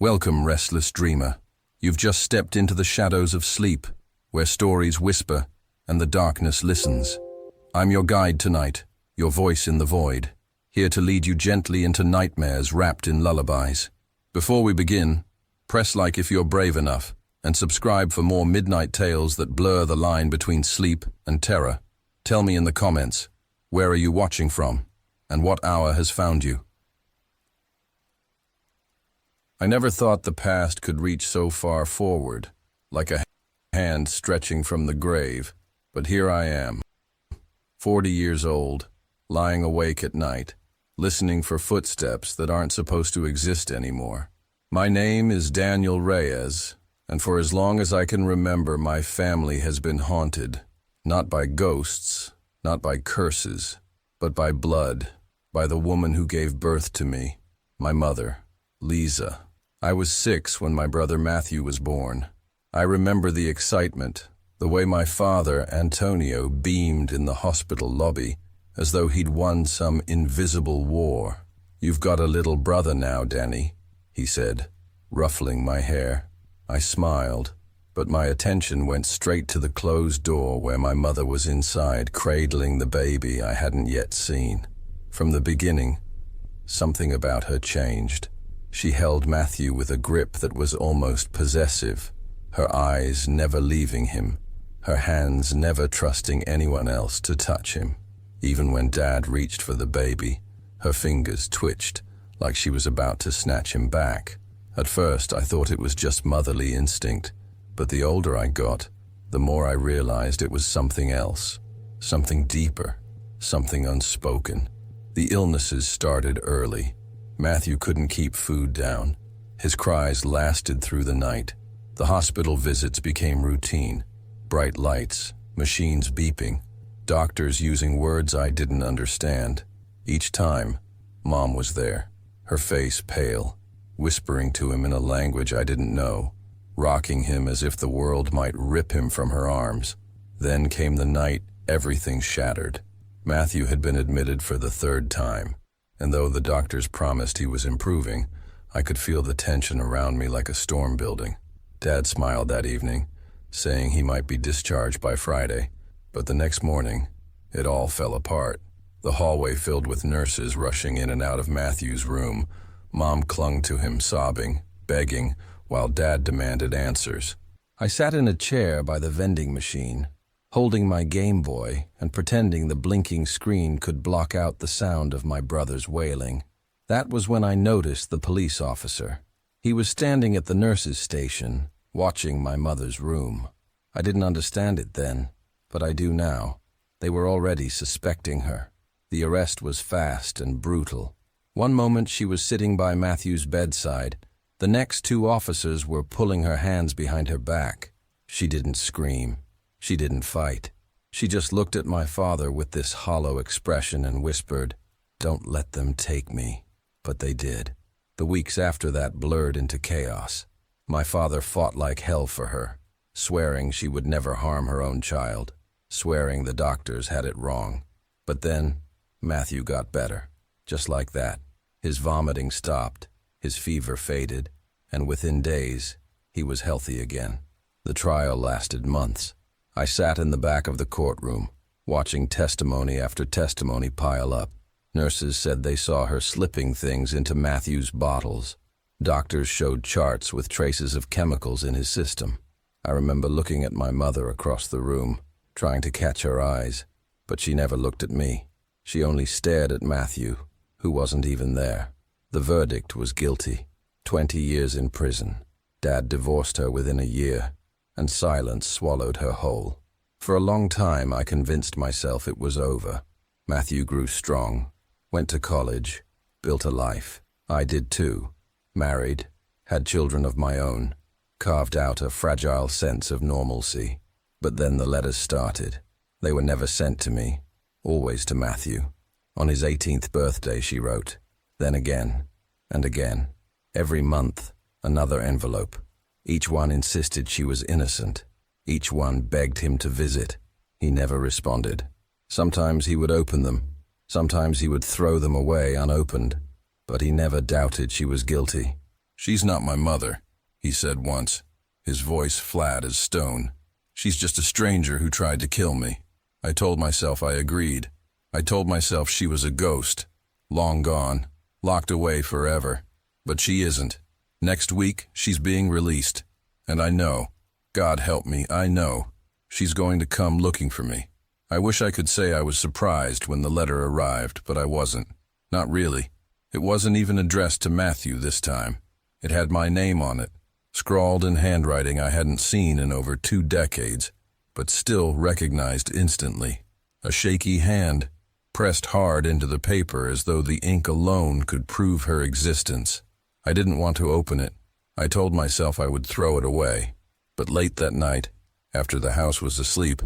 Welcome, restless dreamer. You've just stepped into the shadows of sleep, where stories whisper and the darkness listens. I'm your guide tonight, your voice in the void, here to lead you gently into nightmares wrapped in lullabies. Before we begin, press like if you're brave enough, and subscribe for more midnight tales that blur the line between sleep and terror. Tell me in the comments, where are you watching from, and what hour has found you? I never thought the past could reach so far forward, like a hand stretching from the grave, but here I am, 40 years old, lying awake at night, listening for footsteps that aren't supposed to exist anymore. My name is Daniel Reyes, and for as long as I can remember, my family has been haunted, not by ghosts, not by curses, but by blood, by the woman who gave birth to me, my mother, Lisa. I was 6 when my brother Matthew was born. I remember the excitement, the way my father, Antonio, beamed in the hospital lobby, as though he'd won some invisible war. "You've got a little brother now, Danny," he said, ruffling my hair. I smiled, but my attention went straight to the closed door where my mother was inside, cradling the baby I hadn't yet seen. From the beginning, something about her changed. She held Matthew with a grip that was almost possessive, her eyes never leaving him, her hands never trusting anyone else to touch him. Even when Dad reached for the baby, her fingers twitched, like she was about to snatch him back. At first, I thought it was just motherly instinct, but the older I got, the more I realized it was something else, something deeper, something unspoken. The illnesses started early. Matthew couldn't keep food down. His cries lasted through the night. The hospital visits became routine. Bright lights, machines beeping, doctors using words I didn't understand. Each time, Mom was there, her face pale, whispering to him in a language I didn't know, rocking him as if the world might rip him from her arms. Then came the night everything shattered. Matthew had been admitted for the 3rd time. And though the doctors promised he was improving, I could feel the tension around me like a storm building. Dad smiled that evening, saying he might be discharged by Friday, but the next morning, it all fell apart. The hallway filled with nurses rushing in and out of Matthew's room. Mom clung to him, sobbing, begging, while Dad demanded answers. I sat in a chair by the vending machine, holding my Game Boy and pretending the blinking screen could block out the sound of my brother's wailing. That was when I noticed the police officer. He was standing at the nurse's station, watching my mother's room. I didn't understand it then, but I do now. They were already suspecting her. The arrest was fast and brutal. One moment she was sitting by Matthew's bedside. The next 2 officers were pulling her hands behind her back. She didn't scream. She didn't fight. She just looked at my father with this hollow expression and whispered, "Don't let them take me." But they did. The weeks after that blurred into chaos. My father fought like hell for her, swearing she would never harm her own child, swearing the doctors had it wrong. But then, Matthew got better. Just like that. His vomiting stopped, his fever faded, and within days, he was healthy again. The trial lasted months. I sat in the back of the courtroom, watching testimony after testimony pile up. Nurses said they saw her slipping things into Matthew's bottles. Doctors showed charts with traces of chemicals in his system. I remember looking at my mother across the room, trying to catch her eyes, but she never looked at me. She only stared at Matthew, who wasn't even there. The verdict was guilty. 20 years in prison. Dad divorced her within a year, and silence swallowed her whole. For a long time, I convinced myself it was over. Matthew grew strong, went to college, built a life. I did too. Married, had children of my own, carved out a fragile sense of normalcy. But then the letters started. They were never sent to me, always to Matthew. On his 18th birthday, she wrote. Then again, and again. Every month, another envelope. Each one insisted she was innocent. Each one begged him to visit. He never responded. Sometimes he would open them. Sometimes he would throw them away unopened. But he never doubted she was guilty. "She's not my mother," he said once, his voice flat as stone. "She's just a stranger who tried to kill me." I told myself I agreed. I told myself she was a ghost, long gone, locked away forever. But she isn't. Next week, she's being released. And I know, God help me, I know, she's going to come looking for me. I wish I could say I was surprised when the letter arrived, but I wasn't. Not really. It wasn't even addressed to Matthew this time. It had my name on it, scrawled in handwriting I hadn't seen in over 2 decades, but still recognized instantly. A shaky hand, pressed hard into the paper as though the ink alone could prove her existence. I didn't want to open it. I told myself I would throw it away. But late that night, after the house was asleep,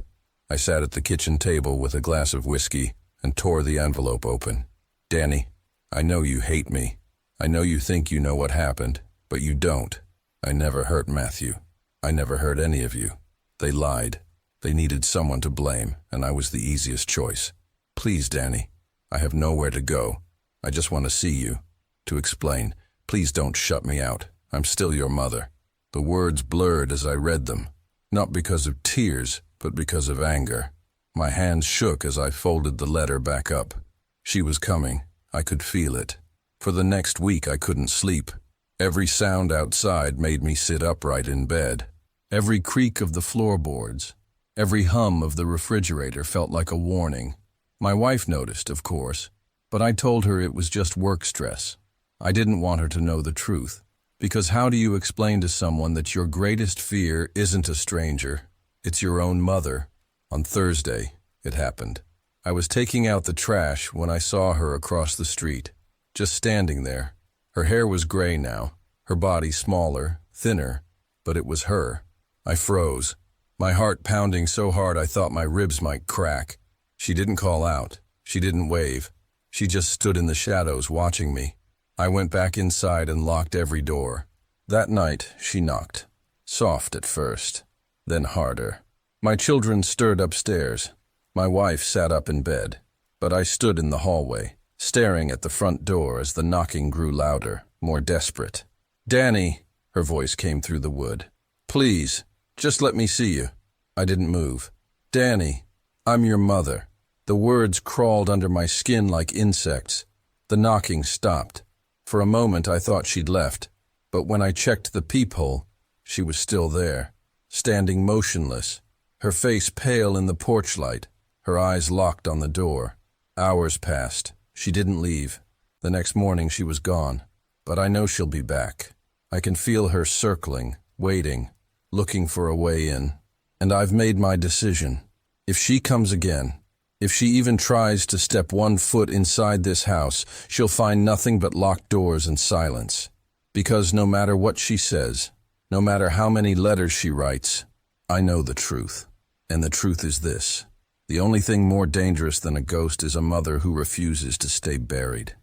I sat at the kitchen table with a glass of whiskey and tore the envelope open. "Danny, I know you hate me. I know you think you know what happened, but you don't. I never hurt Matthew. I never hurt any of you. They lied. They needed someone to blame, and I was the easiest choice. Please, Danny, I have nowhere to go. I just want to see you. To explain, please don't shut me out. I'm still your mother." The words blurred as I read them, not because of tears, but because of anger. My hands shook as I folded the letter back up. She was coming. I could feel it. For the next week I couldn't sleep. Every sound outside made me sit upright in bed. Every creak of the floorboards, every hum of the refrigerator felt like a warning. My wife noticed, of course, but I told her it was just work stress. I didn't want her to know the truth, because how do you explain to someone that your greatest fear isn't a stranger, it's your own mother? On Thursday, it happened. I was taking out the trash when I saw her across the street, just standing there. Her hair was gray now, her body smaller, thinner, but it was her. I froze, my heart pounding so hard I thought my ribs might crack. She didn't call out. She didn't wave. She just stood in the shadows watching me. I went back inside and locked every door. That night, she knocked. Soft at first, then harder. My children stirred upstairs. My wife sat up in bed, but I stood in the hallway, staring at the front door as the knocking grew louder, more desperate. "Danny," her voice came through the wood. "Please, just let me see you." I didn't move. "Danny, I'm your mother." The words crawled under my skin like insects. The knocking stopped. For a moment I thought she'd left, but when I checked the peephole, she was still there, standing motionless, her face pale in the porch light, her eyes locked on the door. Hours passed. She didn't leave. The next morning she was gone, but I know she'll be back. I can feel her circling, waiting, looking for a way in. And I've made my decision. If she comes again, if she even tries to step 1 foot inside this house, she'll find nothing but locked doors and silence. Because no matter what she says, no matter how many letters she writes, I know the truth. And the truth is this: the only thing more dangerous than a ghost is a mother who refuses to stay buried.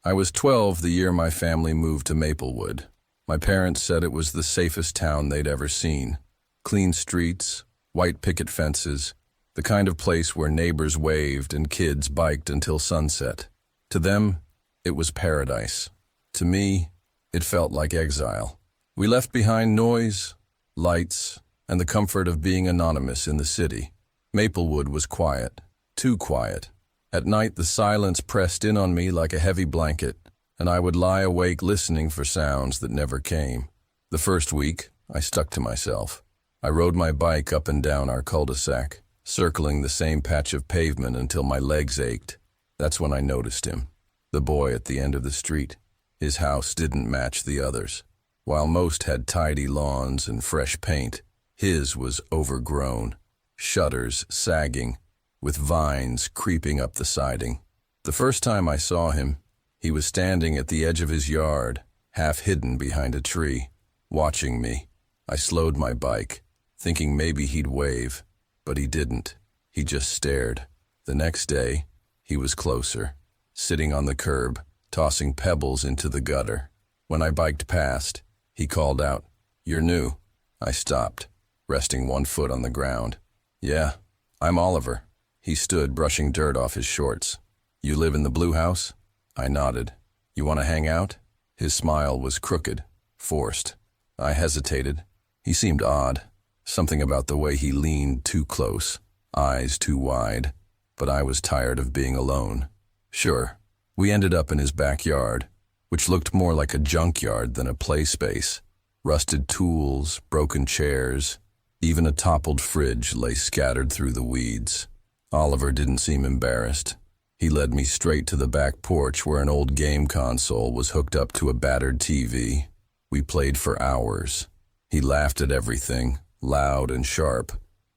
I was 12 the year my family moved to Maplewood. My parents said it was the safest town they'd ever seen. Clean streets, white picket fences, the kind of place where neighbors waved and kids biked until sunset. To them, it was paradise. To me, it felt like exile. We left behind noise, lights, and the comfort of being anonymous in the city. Maplewood was quiet, too quiet. At night, the silence pressed in on me like a heavy blanket, and I would lie awake listening for sounds that never came. The first week, I stuck to myself. I rode my bike up and down our cul-de-sac, circling the same patch of pavement until my legs ached. That's when I noticed him, the boy at the end of the street. His house didn't match the others. While most had tidy lawns and fresh paint, his was overgrown, shutters sagging, with vines creeping up the siding. The first time I saw him, he was standing at the edge of his yard, half hidden behind a tree, watching me. I slowed my bike, thinking maybe he'd wave, but he didn't. He just stared. The next day, he was closer, sitting on the curb, tossing pebbles into the gutter. When I biked past, he called out, "You're new." I stopped, resting 1 foot on the ground. "Yeah, I'm Oliver." He stood brushing dirt off his shorts. "You live in the blue house?" I nodded. You want to hang out? His smile was crooked, forced. I hesitated. He seemed odd. Something about the way he leaned too close, eyes too wide. But I was tired of being alone. Sure. We ended up in his backyard, which looked more like a junkyard than a play space. Rusted tools, broken chairs, even a toppled fridge lay scattered through the weeds. Oliver didn't seem embarrassed. He led me straight to the back porch where an old game console was hooked up to a battered TV. We played for hours. He laughed at everything, loud and sharp.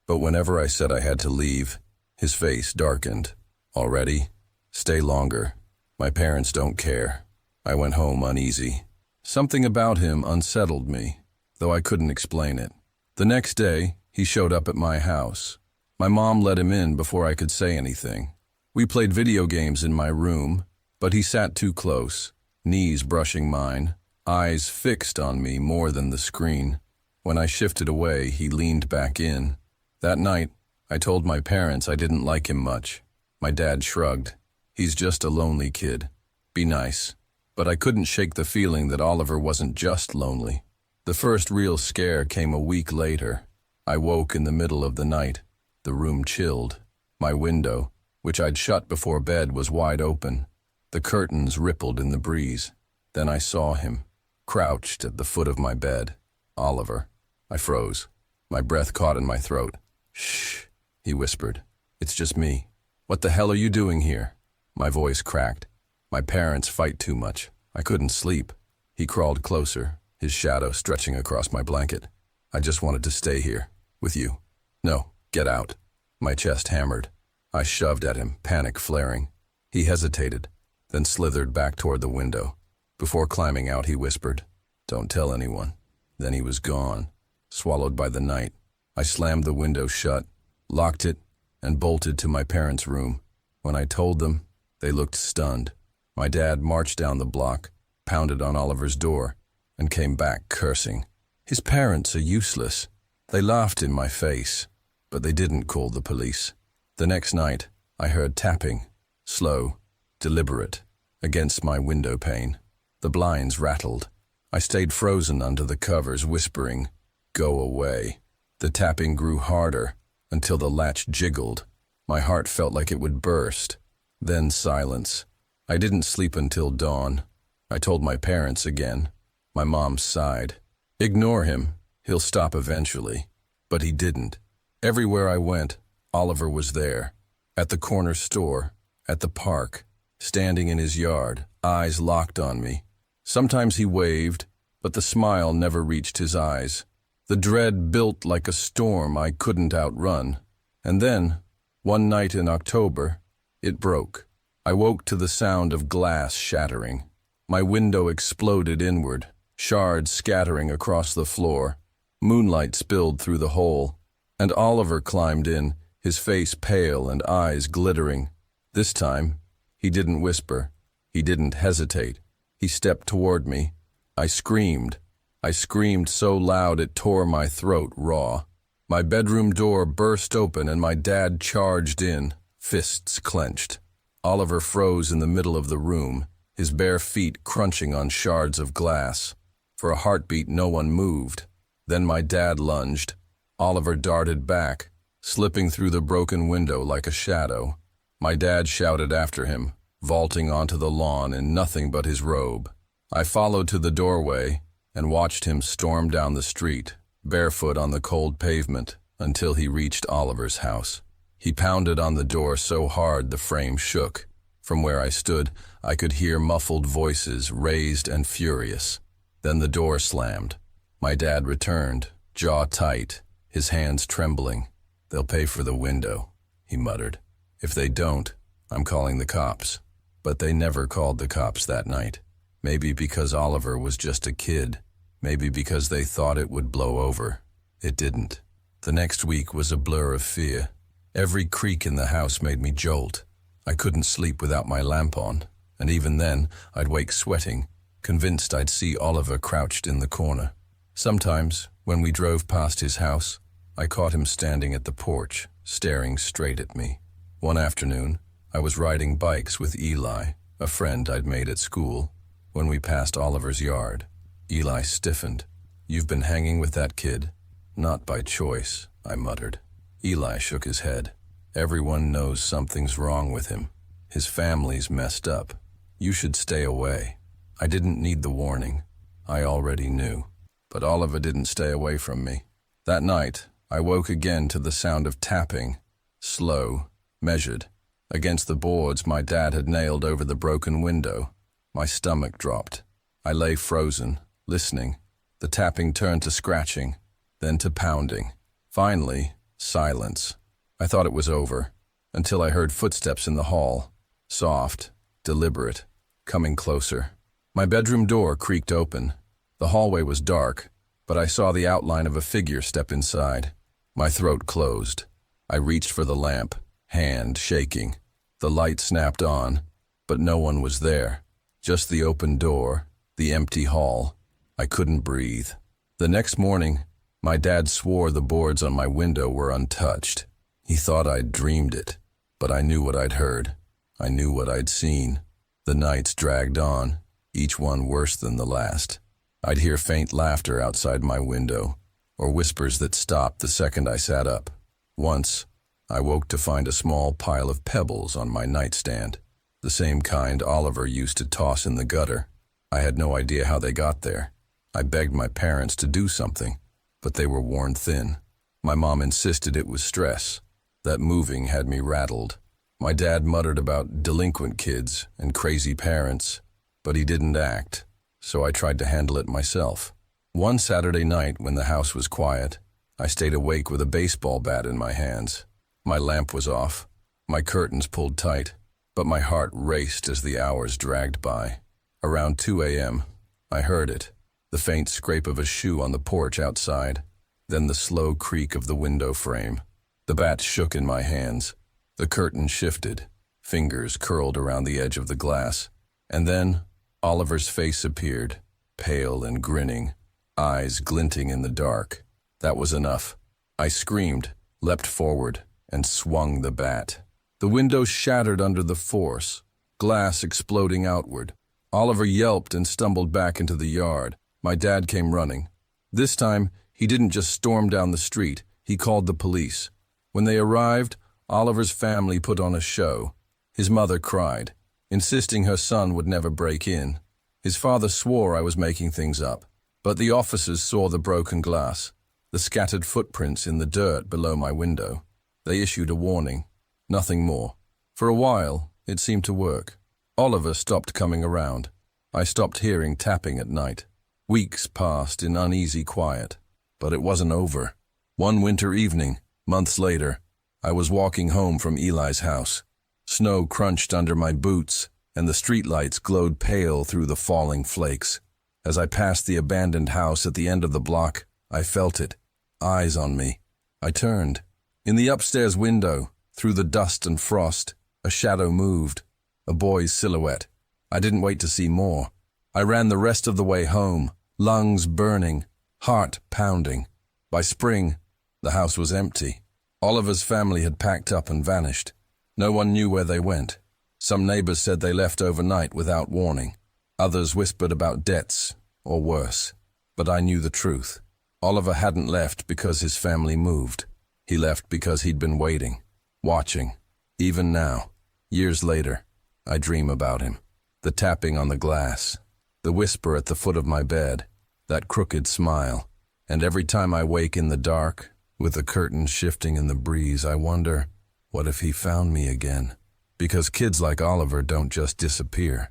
But whenever I said I had to leave, his face darkened. Already? Stay longer. My parents don't care. I went home uneasy. Something about him unsettled me, though I couldn't explain it. The next day, he showed up at my house. My mom let him in before I could say anything. We played video games in my room, but he sat too close, knees brushing mine, eyes fixed on me more than the screen. When I shifted away, he leaned back in. That night, I told my parents I didn't like him much. My dad shrugged. He's just a lonely kid. Be nice. But I couldn't shake the feeling that Oliver wasn't just lonely. The first real scare came a week later. I woke in the middle of the night. The room chilled. My window, which I'd shut before bed, was wide open. The curtains rippled in the breeze. Then I saw him, crouched at the foot of my bed. Oliver. I froze. My breath caught in my throat. Shh, he whispered. It's just me. What the hell are you doing here? My voice cracked. My parents fight too much. I couldn't sleep. He crawled closer, his shadow stretching across my blanket. I just wanted to stay here, with you. No, get out. My chest hammered. I shoved at him, panic flaring. He hesitated, then slithered back toward the window. Before climbing out, he whispered, "Don't tell anyone." Then he was gone, swallowed by the night. I slammed the window shut, locked it, and bolted to my parents' room. When I told them, they looked stunned. My dad marched down the block, pounded on Oliver's door, and came back cursing. His parents are useless. They laughed in my face, but they didn't call the police. The next night, I heard tapping, slow, deliberate, against my window pane. The blinds rattled. I stayed frozen under the covers, whispering, "Go away." The tapping grew harder until the latch jiggled. My heart felt like it would burst. Then silence. I didn't sleep until dawn. I told my parents again. My mom sighed. "Ignore him. He'll stop eventually." But he didn't. Everywhere I went, Oliver was there. At the corner store, at the park, standing in his yard, eyes locked on me. Sometimes he waved, but the smile never reached his eyes. The dread built like a storm I couldn't outrun. And then, one night in October, it broke. I woke to the sound of glass shattering. My window exploded inward, shards scattering across the floor. Moonlight spilled through the hole, and Oliver climbed in, his face pale and eyes glittering. This time, he didn't whisper. He didn't hesitate. He stepped toward me. I screamed. I screamed so loud it tore my throat raw. My bedroom door burst open and my dad charged in, fists clenched. Oliver froze in the middle of the room, his bare feet crunching on shards of glass. For a heartbeat, no one moved. Then my dad lunged. Oliver darted back, slipping through the broken window like a shadow. My dad shouted after him, vaulting onto the lawn in nothing but his robe. I followed to the doorway and watched him storm down the street, barefoot on the cold pavement, until he reached Oliver's house. He pounded on the door so hard the frame shook. From where I stood, I could hear muffled voices, raised and furious. Then the door slammed. My dad returned, jaw tight, his hands trembling. "They'll pay for the window," he muttered. "If they don't, I'm calling the cops." But they never called the cops that night. Maybe because Oliver was just a kid. Maybe because they thought it would blow over. It didn't. The next week was a blur of fear. Every creak in the house made me jolt. I couldn't sleep without my lamp on, and even then, I'd wake sweating, convinced I'd see Oliver crouched in the corner. Sometimes, when we drove past his house, I caught him standing at the porch, staring straight at me. One afternoon, I was riding bikes with Eli, a friend I'd made at school. When we passed Oliver's yard, Eli stiffened. "You've been hanging with that kid?" "Not by choice," I muttered. Eli shook his head. "Everyone knows something's wrong with him. His family's messed up. You should stay away." I didn't need the warning. I already knew. But Oliver didn't stay away from me. That night, I woke again to the sound of tapping, slow, measured, against the boards my dad had nailed over the broken window. My stomach dropped. I lay frozen, listening. The tapping turned to scratching, then to pounding. Finally, silence. I thought it was over, until I heard footsteps in the hall, soft, deliberate, coming closer. My bedroom door creaked open. The hallway was dark, but I saw the outline of a figure step inside. My throat closed. I reached for the lamp, hand shaking. The light snapped on, but no one was there. Just the open door, the empty hall. I couldn't breathe. The next morning, my dad swore the boards on my window were untouched. He thought I'd dreamed it, but I knew what I'd heard. I knew what I'd seen. The nights dragged on, each one worse than the last. I'd hear faint laughter outside my window, or whispers that stopped the second I sat up. Once, I woke to find a small pile of pebbles on my nightstand, the same kind Oliver used to toss in the gutter. I had no idea how they got there. I begged my parents to do something, but they were worn thin. My mom insisted it was stress. That moving had me rattled. My dad muttered about delinquent kids and crazy parents, but he didn't act, so I tried to handle it myself. One Saturday night when the house was quiet, I stayed awake with a baseball bat in my hands. My lamp was off, my curtains pulled tight, but my heart raced as the hours dragged by. Around 2 a.m., I heard it, the faint scrape of a shoe on the porch outside, then the slow creak of the window frame. The bat shook in my hands. The curtain shifted, fingers curled around the edge of the glass, and then Oliver's face appeared, pale and grinning, eyes glinting in the dark. That was enough. I screamed, leapt forward, and swung the bat. The window shattered under the force, glass exploding outward. Oliver yelped and stumbled back into the yard. My dad came running. This time, he didn't just storm down the street, he called the police. When they arrived, Oliver's family put on a show. His mother cried, insisting her son would never break in. His father swore I was making things up, but the officers saw the broken glass, the scattered footprints in the dirt below my window. They issued a warning, nothing more. For a while, it seemed to work. Oliver stopped coming around. I stopped hearing tapping at night. Weeks passed in uneasy quiet, but it wasn't over. One winter evening, months later, I was walking home from Eli's house. Snow crunched under my boots, and the streetlights glowed pale through the falling flakes. As I passed the abandoned house at the end of the block, I felt it, eyes on me. I turned. In the upstairs window, through the dust and frost, a shadow moved, a boy's silhouette. I didn't wait to see more. I ran the rest of the way home, lungs burning, heart pounding. By spring, the house was empty. Oliver's family had packed up and vanished. No one knew where they went. Some neighbors said they left overnight without warning. Others whispered about debts, or worse. But I knew the truth. Oliver hadn't left because his family moved. He left because he'd been waiting, watching. Even now, years later, I dream about him. The tapping on the glass, the whisper at the foot of my bed, that crooked smile. And every time I wake in the dark, with the curtains shifting in the breeze, I wonder, what if he found me again? Because kids like Oliver don't just disappear.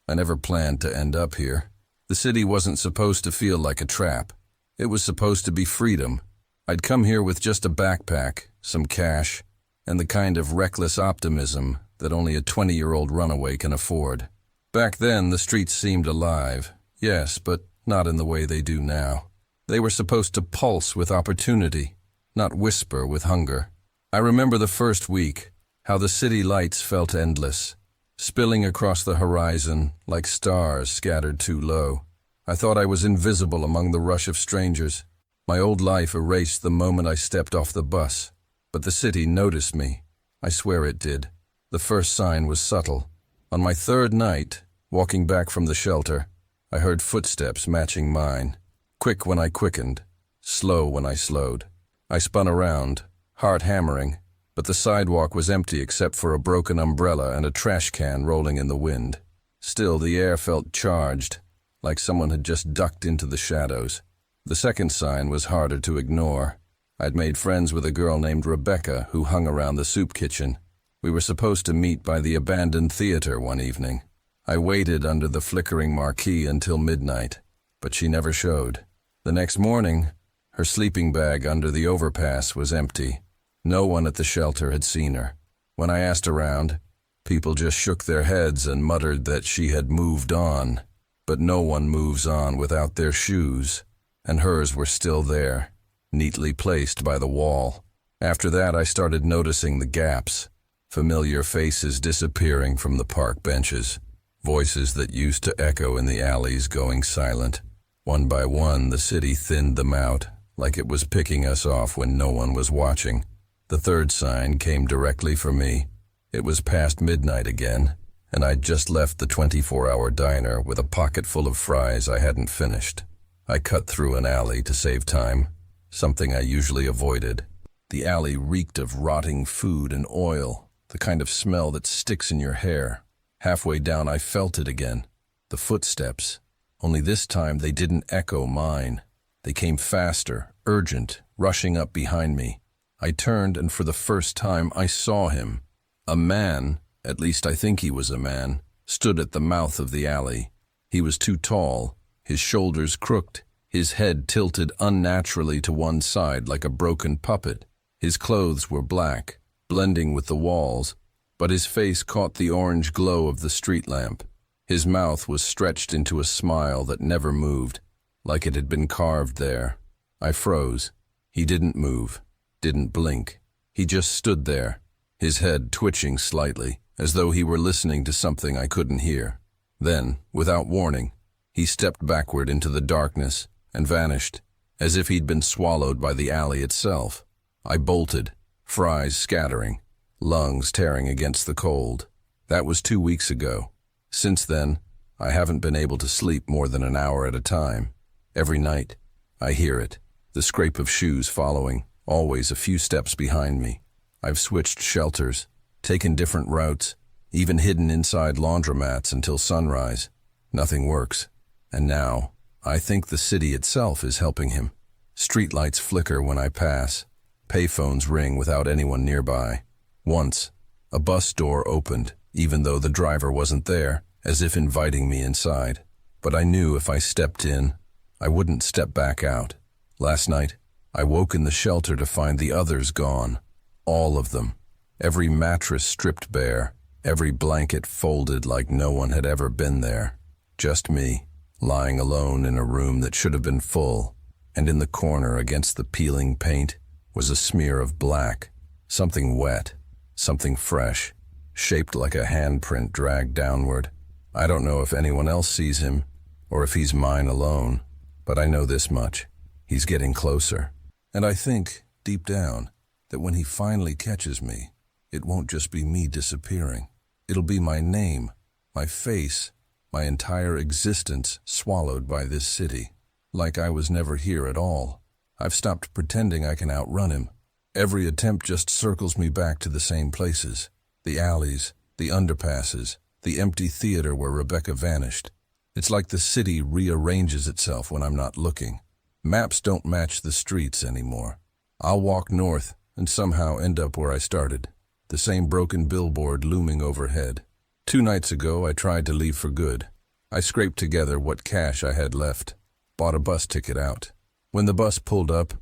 I never planned to end up here. The city wasn't supposed to feel like a trap. It was supposed to be freedom. I'd come here with just a backpack, some cash, and the kind of reckless optimism that only a 20-year-old runaway can afford. Back then, the streets seemed alive. Yes, but not in the way they do now. They were supposed to pulse with opportunity, not whisper with hunger. I remember the first week, how the city lights felt endless, spilling across the horizon like stars scattered too low. I thought I was invisible among the rush of strangers. My old life erased the moment I stepped off the bus. But the city noticed me. I swear it did. The first sign was subtle. On my third night, walking back from the shelter, I heard footsteps matching mine, quick when I quickened, slow when I slowed. I spun around, heart hammering, but the sidewalk was empty except for a broken umbrella and a trash can rolling in the wind. Still, the air felt charged, like someone had just ducked into the shadows. The second sign was harder to ignore. I'd made friends with a girl named Rebecca who hung around the soup kitchen. We were supposed to meet by the abandoned theater one evening. I waited under the flickering marquee until midnight, but she never showed. The next morning, her sleeping bag under the overpass was empty. No one at the shelter had seen her. When I asked around, people just shook their heads and muttered that she had moved on. But no one moves on without their shoes, and hers were still there, neatly placed by the wall. After that, I started noticing the gaps, familiar faces disappearing from the park benches, voices that used to echo in the alleys going silent. One by one, the city thinned them out, like it was picking us off when no one was watching. The third sign came directly for me. It was past midnight again, and I'd just left the 24-hour diner with a pocket full of fries I hadn't finished. I cut through an alley to save time, something I usually avoided. The alley reeked of rotting food and oil, the kind of smell that sticks in your hair. Halfway down, I felt it again. The footsteps. Only this time they didn't echo mine. They came faster, urgent, rushing up behind me. I turned, and for the first time I saw him. A man, at least I think he was a man, stood at the mouth of the alley. He was too tall, his shoulders crooked, his head tilted unnaturally to one side like a broken puppet. His clothes were black, blending with the walls, but his face caught the orange glow of the street lamp. His mouth was stretched into a smile that never moved, like it had been carved there. I froze. He didn't move, didn't blink. He just stood there, his head twitching slightly, as though he were listening to something I couldn't hear. Then, without warning, he stepped backward into the darkness and vanished, as if he'd been swallowed by the alley itself. I bolted, fries scattering, lungs tearing against the cold. That was 2 weeks ago. Since then, I haven't been able to sleep more than an hour at a time. Every night, I hear it, the scrape of shoes following, always a few steps behind me. I've switched shelters, taken different routes, even hidden inside laundromats until sunrise. Nothing works. And now, I think the city itself is helping him. Streetlights flicker when I pass. Payphones ring without anyone nearby. Once, a bus door opened, even though the driver wasn't there, as if inviting me inside. But I knew if I stepped in, I wouldn't step back out. Last night, I woke in the shelter to find the others gone. All of them. Every mattress stripped bare, every blanket folded like no one had ever been there. Just me, lying alone in a room that should have been full, and in the corner against the peeling paint was a smear of black, something wet, something fresh, shaped like a handprint dragged downward. I don't know if anyone else sees him, or if he's mine alone, but I know this much. He's getting closer. And I think, deep down, that when he finally catches me, it won't just be me disappearing. It'll be my name, my face, my entire existence swallowed by this city. Like I was never here at all. I've stopped pretending I can outrun him. Every attempt just circles me back to the same places. The alleys, the underpasses, the empty theater where Rebecca vanished. It's like the city rearranges itself when I'm not looking. Maps don't match the streets anymore. I'll walk north and somehow end up where I started. The same broken billboard looming overhead. 2 nights ago, I tried to leave for good. I scraped together what cash I had left, bought a bus ticket out. When the bus pulled up,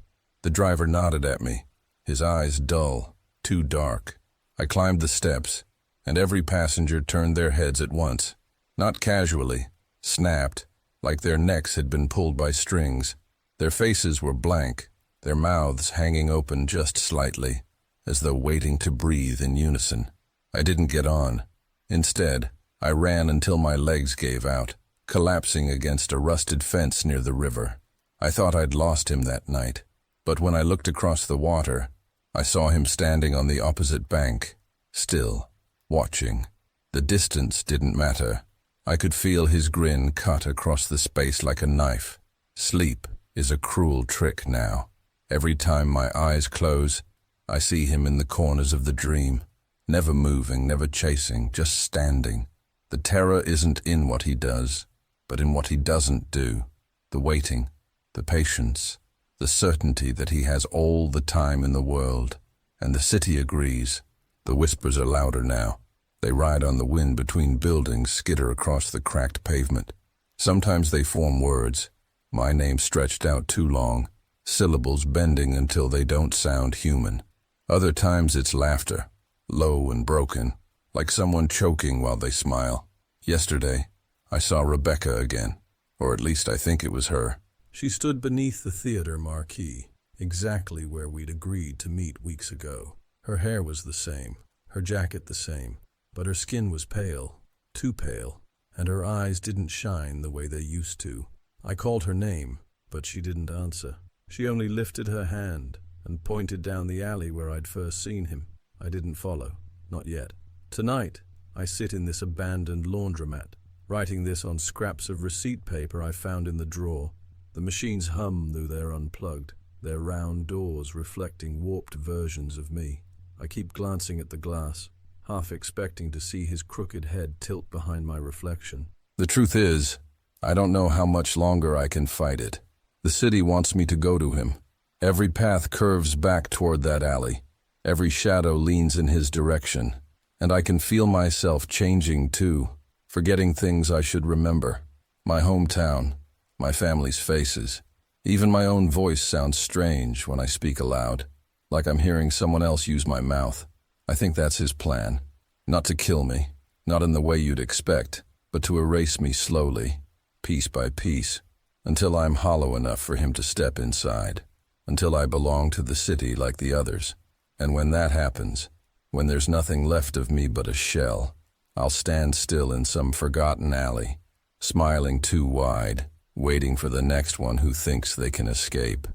the driver nodded at me, his eyes dull, too dark. I climbed the steps, and every passenger turned their heads at once. Not casually, snapped, like their necks had been pulled by strings. Their faces were blank, their mouths hanging open just slightly, as though waiting to breathe in unison. I didn't get on. Instead, I ran until my legs gave out, collapsing against a rusted fence near the river. I thought I'd lost him that night, but when I looked across the water, I saw him standing on the opposite bank, still, watching. The distance didn't matter. I could feel his grin cut across the space like a knife. Sleep is a cruel trick now. Every time my eyes close, I see him in the corners of the dream. Never moving, never chasing, just standing. The terror isn't in what he does, but in what he doesn't do. The waiting, the patience, the certainty that he has all the time in the world. And the city agrees. The whispers are louder now. They ride on the wind between buildings, skitter across the cracked pavement. Sometimes they form words, my name stretched out too long, syllables bending until they don't sound human. Other times it's laughter, low and broken, like someone choking while they smile. Yesterday, I saw Rebecca again, or at least I think it was her. She stood beneath the theater marquee, exactly where we'd agreed to meet weeks ago. Her hair was the same, her jacket the same, but her skin was pale, too pale, and her eyes didn't shine the way they used to. I called her name, but she didn't answer. She only lifted her hand and pointed down the alley where I'd first seen him. I didn't follow, not yet. Tonight, I sit in this abandoned laundromat, writing this on scraps of receipt paper I found in the drawer. The machines hum though they're unplugged, their round doors reflecting warped versions of me. I keep glancing at the glass, half expecting to see his crooked head tilt behind my reflection. The truth is, I don't know how much longer I can fight it. The city wants me to go to him. Every path curves back toward that alley. Every shadow leans in his direction. And I can feel myself changing too, forgetting things I should remember. My hometown, my family's faces. Even my own voice sounds strange when I speak aloud, like I'm hearing someone else use my mouth. I think that's his plan. Not to kill me, not in the way you'd expect, but to erase me slowly, piece by piece, until I'm hollow enough for him to step inside, until I belong to the city like the others. And when that happens, when there's nothing left of me but a shell, I'll stand still in some forgotten alley, smiling too wide, waiting for the next one who thinks they can escape.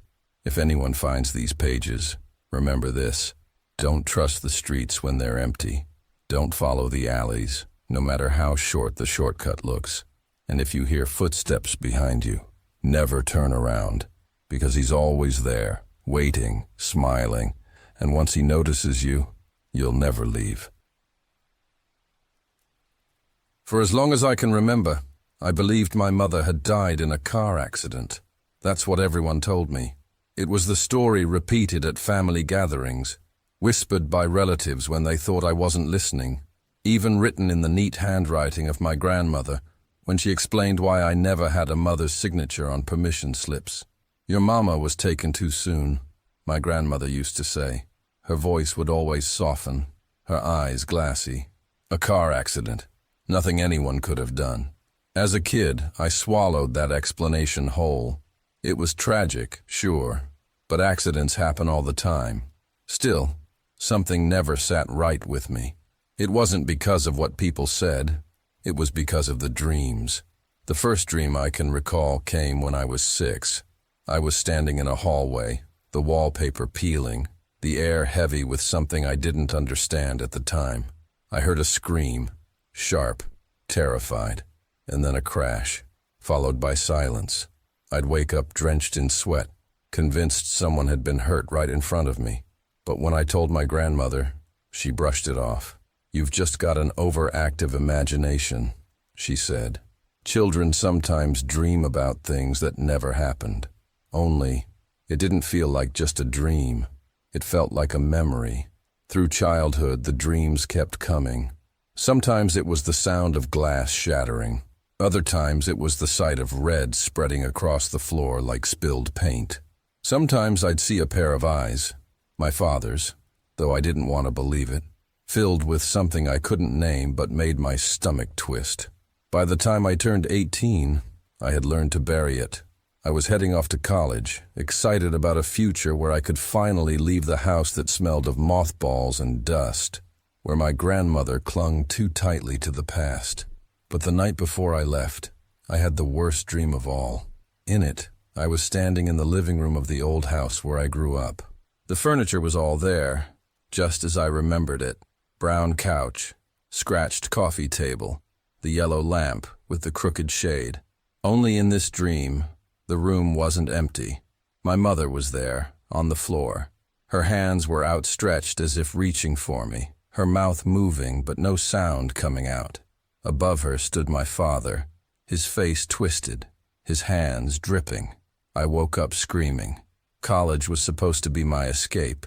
If anyone finds these pages, remember this. Don't trust the streets when they're empty. Don't follow the alleys, no matter how short the shortcut looks. And if you hear footsteps behind you, never turn around, because he's always there, waiting, smiling, and once he notices you, you'll never leave. For as long as I can remember, I believed my mother had died in a car accident. That's what everyone told me. It was the story repeated at family gatherings, whispered by relatives when they thought I wasn't listening, even written in the neat handwriting of my grandmother when she explained why I never had a mother's signature on permission slips. Your mama was taken too soon, my grandmother used to say. Her voice would always soften, her eyes glassy. A car accident. Nothing anyone could have done. As a kid, I swallowed that explanation whole. It was tragic, sure, but accidents happen all the time. Still, something never sat right with me. It wasn't because of what people said. It was because of the dreams. The first dream I can recall came when I was 6. I was standing in a hallway, the wallpaper peeling, the air heavy with something I didn't understand at the time. I heard a scream, sharp, terrified, and then a crash, followed by silence. I'd wake up drenched in sweat, convinced someone had been hurt right in front of me. But when I told my grandmother, she brushed it off. "You've just got an overactive imagination," she said. "Children sometimes dream about things that never happened. Only, it didn't feel like just a dream. It felt like a memory. Through childhood, the dreams kept coming. Sometimes it was the sound of glass shattering. Other times it was the sight of red spreading across the floor like spilled paint. Sometimes I'd see a pair of eyes, my father's, though I didn't want to believe it, filled with something I couldn't name but made my stomach twist. By the time I turned 18, I had learned to bury it. I was heading off to college, excited about a future where I could finally leave the house that smelled of mothballs and dust, where my grandmother clung too tightly to the past. But the night before I left, I had the worst dream of all. In it, I was standing in the living room of the old house where I grew up. The furniture was all there, just as I remembered it. Brown couch, scratched coffee table, the yellow lamp with the crooked shade. Only in this dream, the room wasn't empty. My mother was there, on the floor. Her hands were outstretched as if reaching for me, her mouth moving but no sound coming out. Above her stood my father, his face twisted, his hands dripping. I woke up screaming. College was supposed to be my escape,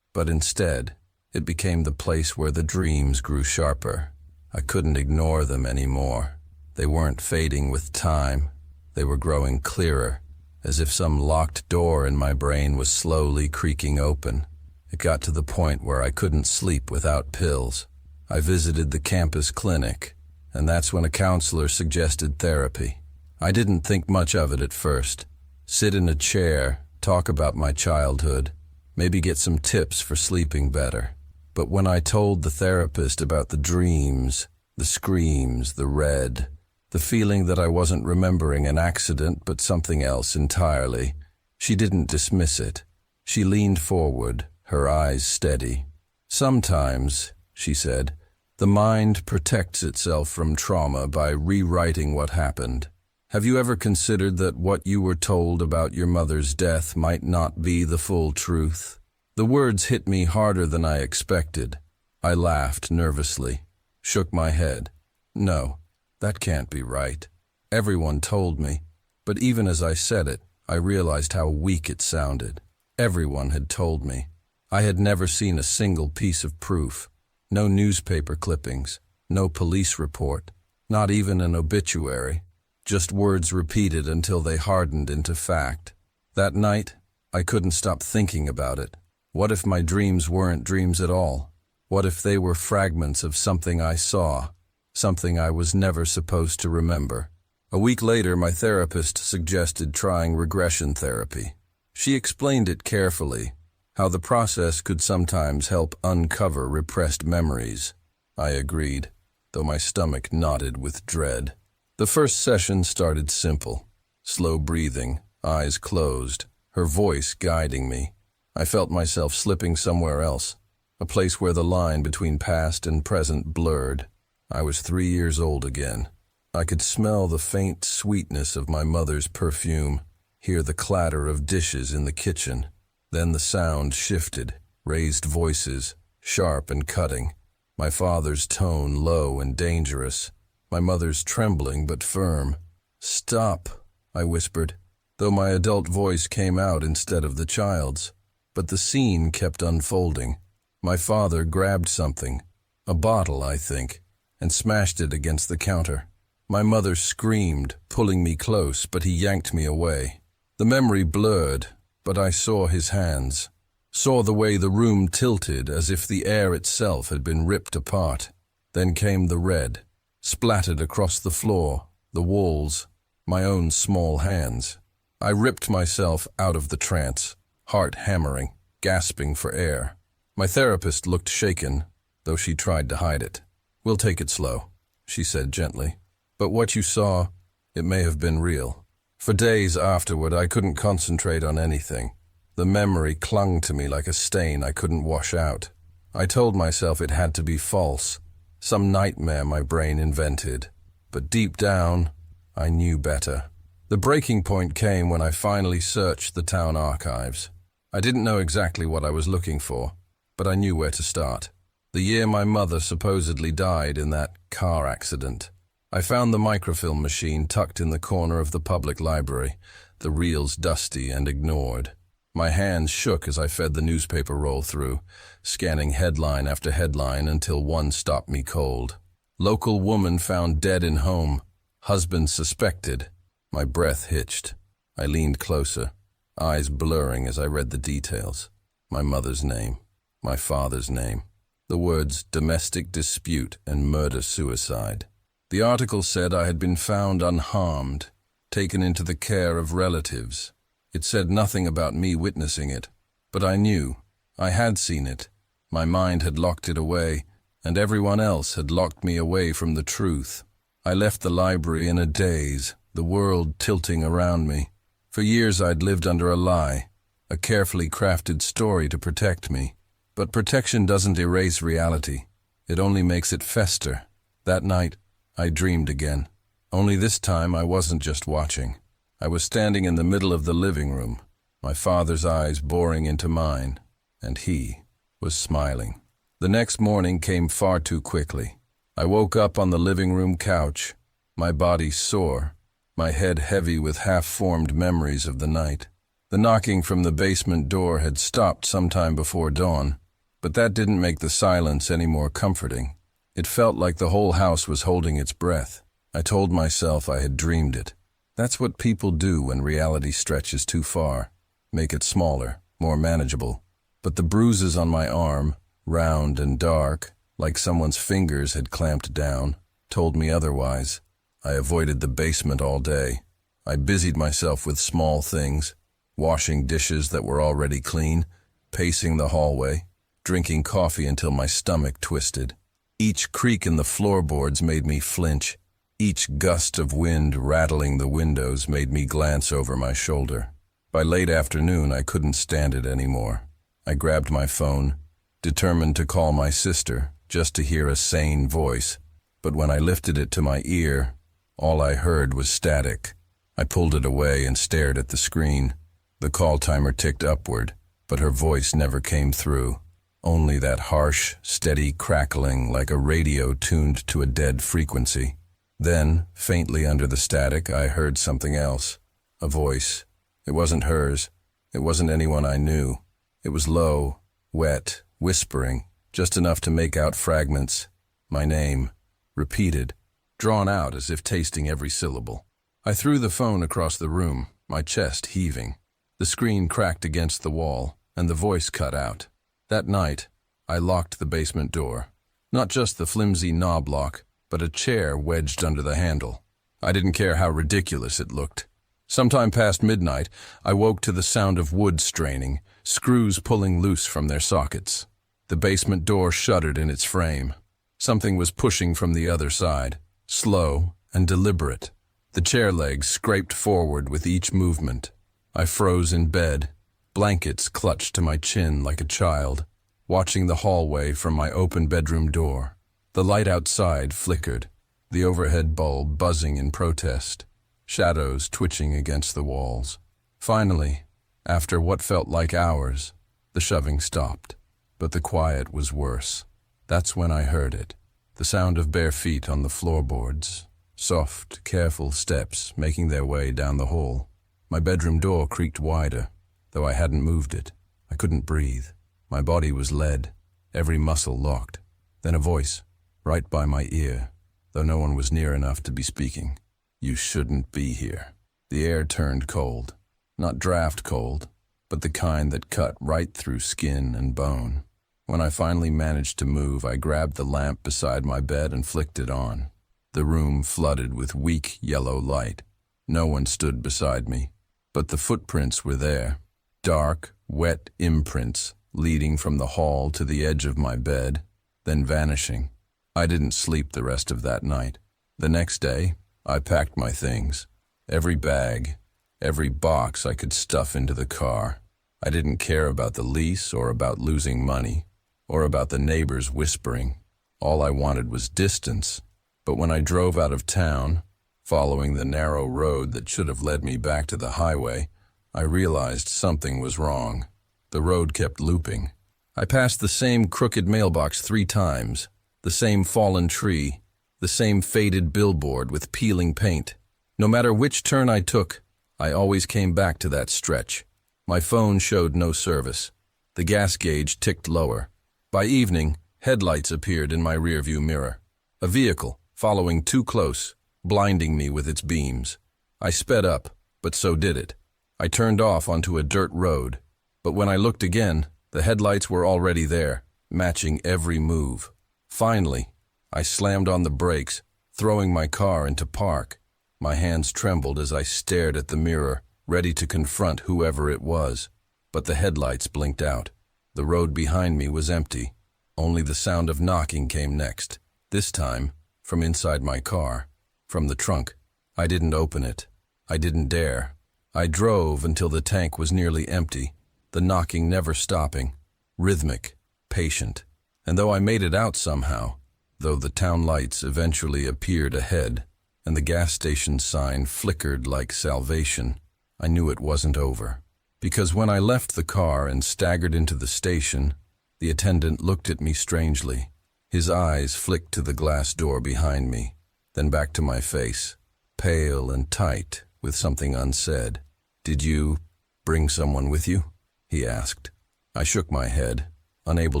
but instead, it became the place where the dreams grew sharper. I couldn't ignore them anymore. They weren't fading with time. They were growing clearer, as if some locked door in my brain was slowly creaking open. It got to the point where I couldn't sleep without pills. I visited the campus clinic, and that's when a counselor suggested therapy. I didn't think much of it at first. Sit in a chair, talk about my childhood, maybe get some tips for sleeping better. But when I told the therapist about the dreams, the screams, the red, the feeling that I wasn't remembering an accident but something else entirely, she didn't dismiss it. She leaned forward, her eyes steady. Sometimes, she said, the mind protects itself from trauma by rewriting what happened. Have you ever considered that what you were told about your mother's death might not be the full truth? The words hit me harder than I expected. I laughed nervously, shook my head. No, that can't be right. Everyone told me, but even as I said it, I realized how weak it sounded. Everyone had told me. I had never seen a single piece of proof. No newspaper clippings, no police report, not even an obituary. Just words repeated until they hardened into fact. That night, I couldn't stop thinking about it. What if my dreams weren't dreams at all? What if they were fragments of something I saw, something I was never supposed to remember? A week later, my therapist suggested trying regression therapy. She explained it carefully, how the process could sometimes help uncover repressed memories. I agreed, though my stomach knotted with dread. The first session started simple, slow breathing, eyes closed, her voice guiding me. I felt myself slipping somewhere else, a place where the line between past and present blurred. I was 3 years old again. I could smell the faint sweetness of my mother's perfume, hear the clatter of dishes in the kitchen. Then the sound shifted, raised voices, sharp and cutting. My father's tone low and dangerous. My mother's trembling but firm. "Stop," I whispered, though my adult voice came out instead of the child's. But the scene kept unfolding. My father grabbed something, a bottle, I think, and smashed it against the counter. My mother screamed, pulling me close, but he yanked me away. The memory blurred, but I saw his hands, saw the way the room tilted as if the air itself had been ripped apart. Then came the red, splattered across the floor, the walls, my own small hands. I ripped myself out of the trance, heart hammering, gasping for air. My therapist looked shaken, though she tried to hide it. "We'll take it slow," she said gently. "But what you saw, it may have been real." For days afterward, I couldn't concentrate on anything. The memory clung to me like a stain I couldn't wash out. I told myself it had to be false, some nightmare my brain invented. But deep down, I knew better. The breaking point came when I finally searched the town archives. I didn't know exactly what I was looking for, but I knew where to start. The year my mother supposedly died in that car accident. I found the microfilm machine tucked in the corner of the public library, the reels dusty and ignored. My hands shook as I fed the newspaper roll through, scanning headline after headline until one stopped me cold. "Local woman found dead in home. Husband suspected." My breath hitched. I leaned closer, eyes blurring as I read the details. My mother's name, my father's name. The words domestic dispute and murder-suicide. The article said I had been found unharmed, taken into the care of relatives. It said nothing about me witnessing it, but I knew. I had seen it. My mind had locked it away, and everyone else had locked me away from the truth. I left the library in a daze, the world tilting around me. For years I'd lived under a lie, a carefully crafted story to protect me. But protection doesn't erase reality. It only makes it fester. That night, I dreamed again. Only this time I wasn't just watching. I was standing in the middle of the living room, my father's eyes boring into mine, and he was smiling. The next morning came far too quickly. I woke up on the living room couch, my body sore, my head heavy with half-formed memories of the night. The knocking from the basement door had stopped sometime before dawn, but that didn't make the silence any more comforting. It felt like the whole house was holding its breath. I told myself I had dreamed it. That's what people do when reality stretches too far. Make it smaller, more manageable. But the bruises on my arm, round and dark, like someone's fingers had clamped down, told me otherwise. I avoided the basement all day. I busied myself with small things, washing dishes that were already clean, pacing the hallway, drinking coffee until my stomach twisted. Each creak in the floorboards made me flinch. Each gust of wind rattling the windows made me glance over my shoulder. By late afternoon, I couldn't stand it anymore. I grabbed my phone, determined to call my sister, just to hear a sane voice. But when I lifted it to my ear, all I heard was static. I pulled it away and stared at the screen. The call timer ticked upward, but her voice never came through. Only that harsh, steady crackling like a radio tuned to a dead frequency. Then, faintly under the static, I heard something else. A voice. It wasn't hers. It wasn't anyone I knew. It was low, wet, whispering, just enough to make out fragments. My name, repeated, drawn out as if tasting every syllable. I threw the phone across the room, my chest heaving. The screen cracked against the wall, and the voice cut out. That night, I locked the basement door. Not just the flimsy knob lock, but a chair wedged under the handle. I didn't care how ridiculous it looked. Sometime past midnight, I woke to the sound of wood straining, screws pulling loose from their sockets. The basement door shuddered in its frame. Something was pushing from the other side, slow and deliberate. The chair legs scraped forward with each movement. I froze in bed, blankets clutched to my chin like a child, watching the hallway from my open bedroom door. The light outside flickered, the overhead bulb buzzing in protest, shadows twitching against the walls. Finally, after what felt like hours, the shoving stopped. But the quiet was worse. That's when I heard it, the sound of bare feet on the floorboards, soft, careful steps making their way down the hall. My bedroom door creaked wider, though I hadn't moved it. I couldn't breathe. My body was lead, every muscle locked. Then a voice, right by my ear, though no one was near enough to be speaking. You shouldn't be here. The air turned cold. Not draft cold, but the kind that cut right through skin and bone. When I finally managed to move, I grabbed the lamp beside my bed and flicked it on. The room flooded with weak yellow light. No one stood beside me, but the footprints were there. Dark, wet imprints leading from the hall to the edge of my bed, then vanishing. I didn't sleep the rest of that night. The next day, I packed my things. Every bag, every box I could stuff into the car. I didn't care about the lease or about losing money or about the neighbors whispering. All I wanted was distance. But when I drove out of town, following the narrow road that should have led me back to the highway, I realized something was wrong. The road kept looping. I passed the same crooked mailbox 3 times, the same fallen tree, the same faded billboard with peeling paint. No matter which turn I took, I always came back to that stretch. My phone showed no service. The gas gauge ticked lower. By evening, headlights appeared in my rearview mirror. A vehicle, following too close, blinding me with its beams. I sped up, but so did it. I turned off onto a dirt road, but when I looked again, the headlights were already there, matching every move. Finally, I slammed on the brakes, throwing my car into park. My hands trembled as I stared at the mirror, ready to confront whoever it was. But the headlights blinked out. The road behind me was empty. Only the sound of knocking came next. This time, from inside my car, from the trunk. I didn't open it. I didn't dare. I drove until the tank was nearly empty, the knocking never stopping, rhythmic, patient. And though I made it out somehow, though the town lights eventually appeared ahead and the gas station sign flickered like salvation, I knew it wasn't over. Because when I left the car and staggered into the station, the attendant looked at me strangely. His eyes flicked to the glass door behind me, then back to my face, pale and tight, with something unsaid. "Did you bring someone with you?" he asked. I shook my head, unable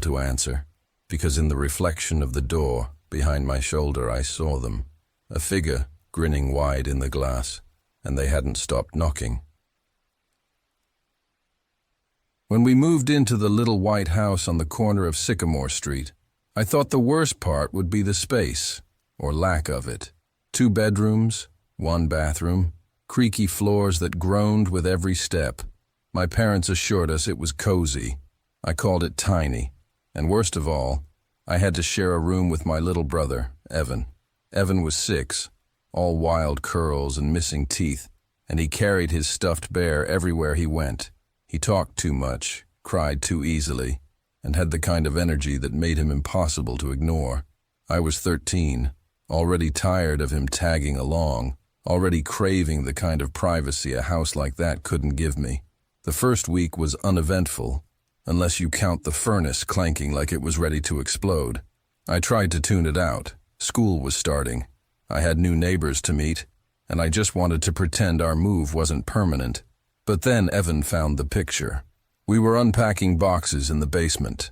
to answer, because in the reflection of the door behind my shoulder I saw them, a figure grinning wide in the glass, and they hadn't stopped knocking. When we moved into the little white house on the corner of Sycamore Street, I thought the worst part would be the space, or lack of it. 2 bedrooms, 1 bathroom, creaky floors that groaned with every step. My parents assured us it was cozy. I called it tiny. And worst of all, I had to share a room with my little brother, Evan. Evan was 6, all wild curls and missing teeth, and he carried his stuffed bear everywhere he went. He talked too much, cried too easily, and had the kind of energy that made him impossible to ignore. I was 13, already tired of him tagging along, already craving the kind of privacy a house like that couldn't give me. The first week was uneventful, unless you count the furnace clanking like it was ready to explode. I tried to tune it out. School was starting. I had new neighbors to meet, and I just wanted to pretend our move wasn't permanent. But then Evan found the picture. We were unpacking boxes in the basement.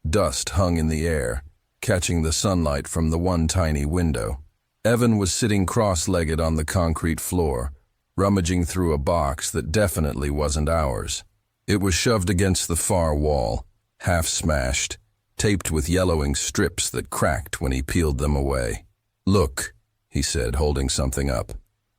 Dust hung in the air, catching the sunlight from the one tiny window. Evan was sitting cross-legged on the concrete floor, rummaging through a box that definitely wasn't ours. It was shoved against the far wall, half smashed, taped with yellowing strips that cracked when he peeled them away. "Look," he said, holding something up.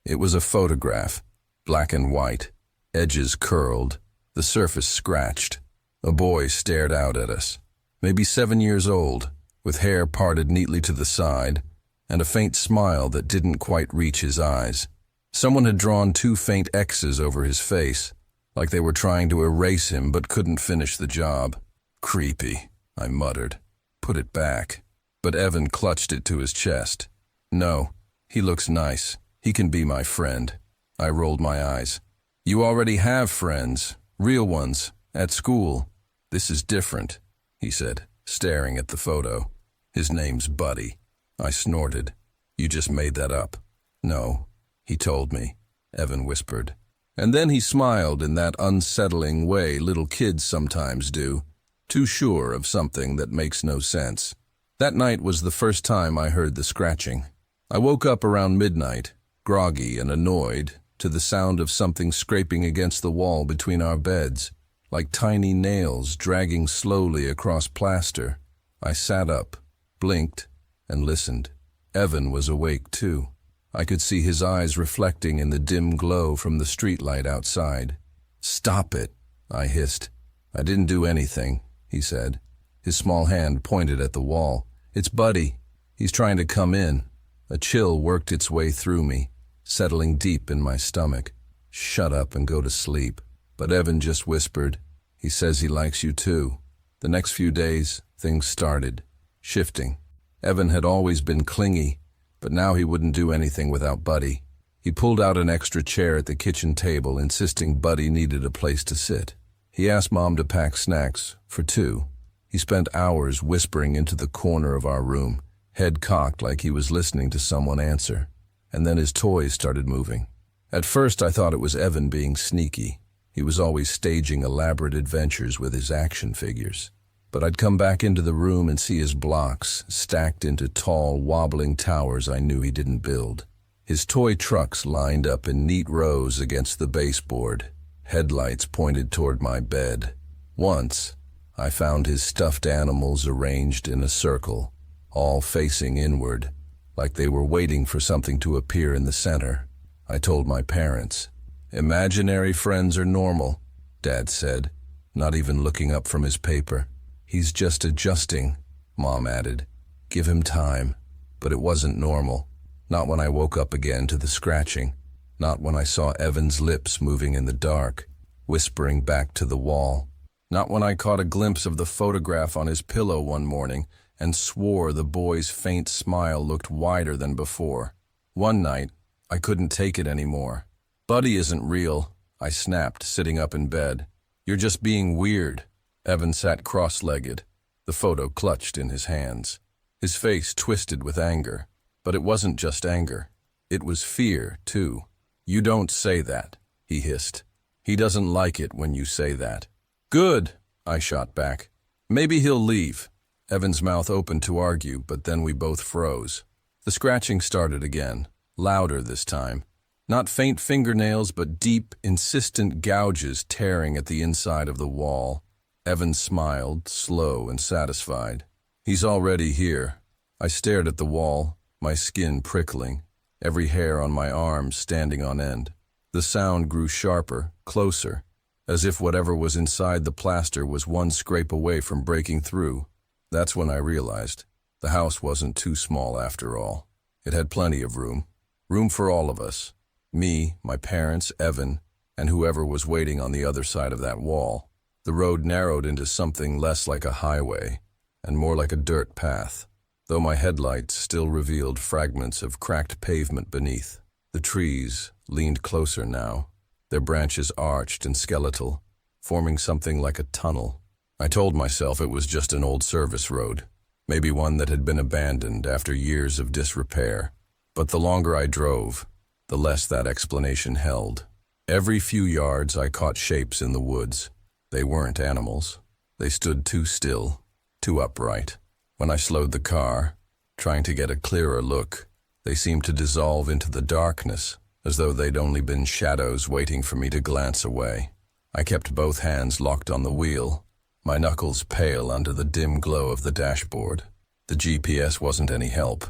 It was a photograph, black and white. Edges curled, the surface scratched. A boy stared out at us, maybe 7 years old, with hair parted neatly to the side, and a faint smile that didn't quite reach his eyes. Someone had drawn 2 faint X's over his face, like they were trying to erase him but couldn't finish the job. "Creepy," I muttered. "Put it back." But Evan clutched it to his chest. "No, he looks nice. He can be my friend." I rolled my eyes. "You already have friends, real ones, at school. This is different," he said, staring at the photo. "His name's Buddy." I snorted. "You just made that up." "No, he told me," Evan whispered. And then he smiled in that unsettling way little kids sometimes do, too sure of something that makes no sense. That night was the first time I heard the scratching. I woke up around midnight, groggy and annoyed, to the sound of something scraping against the wall between our beds, like tiny nails dragging slowly across plaster. I sat up, blinked, and listened. Evan was awake too. I could see his eyes reflecting in the dim glow from the streetlight outside. "Stop it," I hissed. "I didn't do anything," he said. His small hand pointed at the wall. "It's Buddy. He's trying to come in." A chill worked its way through me, settling deep in my stomach. "Shut up and go to sleep." But Evan just whispered, "He says he likes you too." The next few days, things started, shifting. Evan had always been clingy, but now he wouldn't do anything without Buddy. He pulled out an extra chair at the kitchen table, insisting Buddy needed a place to sit. He asked Mom to pack snacks for 2. He spent hours whispering into the corner of our room, head cocked like he was listening to someone answer. And then his toys started moving. At first I thought it was Evan being sneaky. He was always staging elaborate adventures with his action figures. But I'd come back into the room and see his blocks stacked into tall, wobbling towers I knew he didn't build. His toy trucks lined up in neat rows against the baseboard, headlights pointed toward my bed. Once, I found his stuffed animals arranged in a circle, all facing inward, like they were waiting for something to appear in the center. I told my parents. "Imaginary friends are normal," Dad said, not even looking up from his paper. "He's just adjusting," Mom added. "Give him time." But it wasn't normal. Not when I woke up again to the scratching. Not when I saw Evan's lips moving in the dark, whispering back to the wall. Not when I caught a glimpse of the photograph on his pillow one morning and swore the boy's faint smile looked wider than before. One night, I couldn't take it anymore. "Buddy isn't real," I snapped, sitting up in bed. "You're just being weird." Evan sat cross-legged, the photo clutched in his hands. His face twisted with anger, but it wasn't just anger. It was fear, too. "You don't say that," he hissed. "He doesn't like it when you say that." "Good," I shot back. "Maybe he'll leave." Evan's mouth opened to argue, but then we both froze. The scratching started again, louder this time. Not faint fingernails, but deep, insistent gouges tearing at the inside of the wall. Evan smiled, slow and satisfied. "He's already here." I stared at the wall, my skin prickling, every hair on my arms standing on end. The sound grew sharper, closer, as if whatever was inside the plaster was one scrape away from breaking through. That's when I realized the house wasn't too small after all. It had plenty of room. Room for all of us. Me, my parents, Evan, and whoever was waiting on the other side of that wall. The road narrowed into something less like a highway and more like a dirt path, though my headlights still revealed fragments of cracked pavement beneath. The trees leaned closer now, their branches arched and skeletal, forming something like a tunnel. I told myself it was just an old service road, maybe one that had been abandoned after years of disrepair. But the longer I drove, the less that explanation held. Every few yards I caught shapes in the woods. They weren't animals. They stood too still, too upright. When I slowed the car, trying to get a clearer look, they seemed to dissolve into the darkness, as though they'd only been shadows waiting for me to glance away. I kept both hands locked on the wheel, my knuckles pale under the dim glow of the dashboard. The GPS wasn't any help.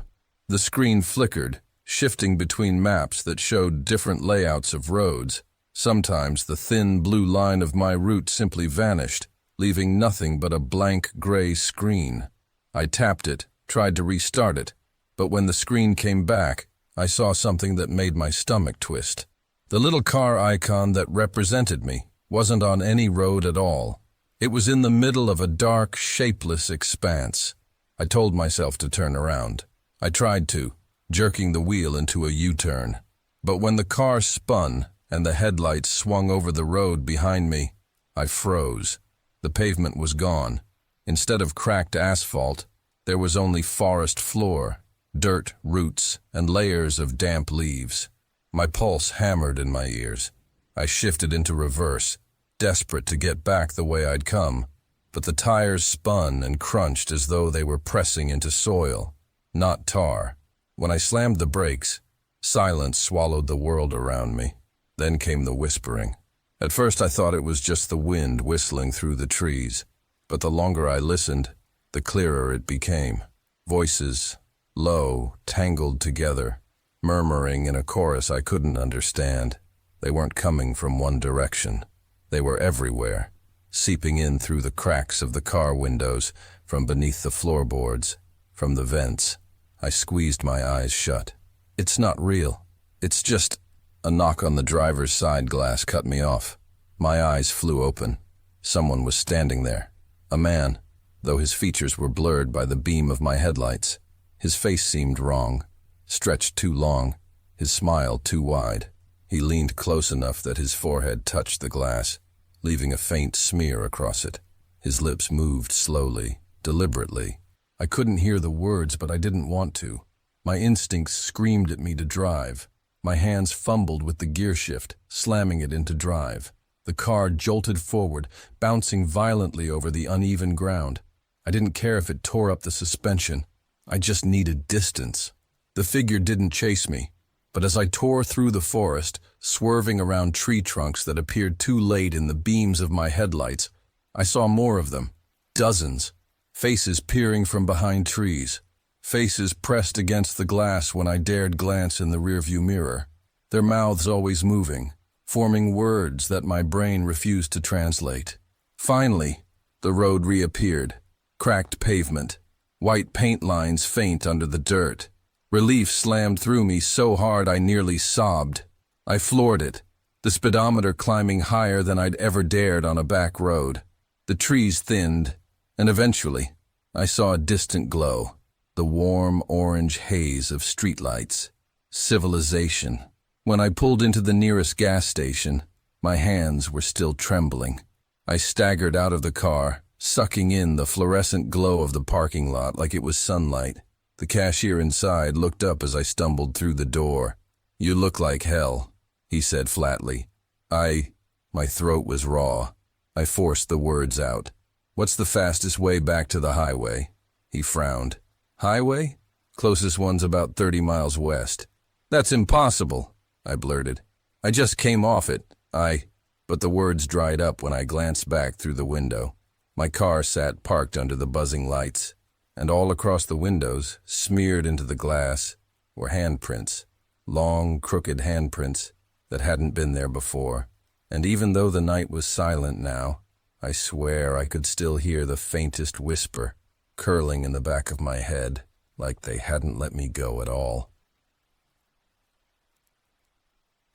The screen flickered, shifting between maps that showed different layouts of roads. Sometimes the thin blue line of my route simply vanished, leaving nothing but a blank gray screen. I tapped it, tried to restart it, but when the screen came back, I saw something that made my stomach twist. The little car icon that represented me wasn't on any road at all. It was in the middle of a dark, shapeless expanse. I told myself to turn around. I tried to, jerking the wheel into a U-turn. But when the car spun and the headlights swung over the road behind me, I froze. The pavement was gone. Instead of cracked asphalt, there was only forest floor, dirt, roots, and layers of damp leaves. My pulse hammered in my ears. I shifted into reverse, desperate to get back the way I'd come, but the tires spun and crunched as though they were pressing into soil, not tar. When I slammed the brakes, silence swallowed the world around me. Then came the whispering. At first I thought it was just the wind whistling through the trees, but the longer I listened, the clearer it became. Voices, low, tangled together, murmuring in a chorus I couldn't understand. They weren't coming from one direction. They were everywhere, seeping in through the cracks of the car windows, from beneath the floorboards, from the vents. I squeezed my eyes shut. "It's not real. It's just..." A knock on the driver's side glass cut me off. My eyes flew open. Someone was standing there. A man, though his features were blurred by the beam of my headlights. His face seemed wrong, stretched too long, his smile too wide. He leaned close enough that his forehead touched the glass, leaving a faint smear across it. His lips moved slowly, deliberately. I couldn't hear the words, but I didn't want to. My instincts screamed at me to drive. My hands fumbled with the gear shift, slamming it into drive. The car jolted forward, bouncing violently over the uneven ground. I didn't care if it tore up the suspension. I just needed distance. The figure didn't chase me, but as I tore through the forest, swerving around tree trunks that appeared too late in the beams of my headlights, I saw more of them. Dozens. Faces peering from behind trees. Faces pressed against the glass when I dared glance in the rearview mirror. Their mouths always moving, forming words that my brain refused to translate. Finally, the road reappeared. Cracked pavement. White paint lines faint under the dirt. Relief slammed through me so hard I nearly sobbed. I floored it, the speedometer climbing higher than I'd ever dared on a back road. The trees thinned, and eventually, I saw a distant glow, the warm orange haze of streetlights. Civilization. When I pulled into the nearest gas station, my hands were still trembling. I staggered out of the car, sucking in the fluorescent glow of the parking lot like it was sunlight. The cashier inside looked up as I stumbled through the door. "You look like hell," he said flatly. My throat was raw. I forced the words out. "What's the fastest way back to the highway?" He frowned. "Highway? Closest one's about 30 miles west." "That's impossible," I blurted. "I just came off it. But the words dried up when I glanced back through the window. My car sat parked under the buzzing lights, and all across the windows, smeared into the glass, were handprints. Long, crooked handprints that hadn't been there before. And even though the night was silent now, I swear I could still hear the faintest whisper curling in the back of my head, like they hadn't let me go at all.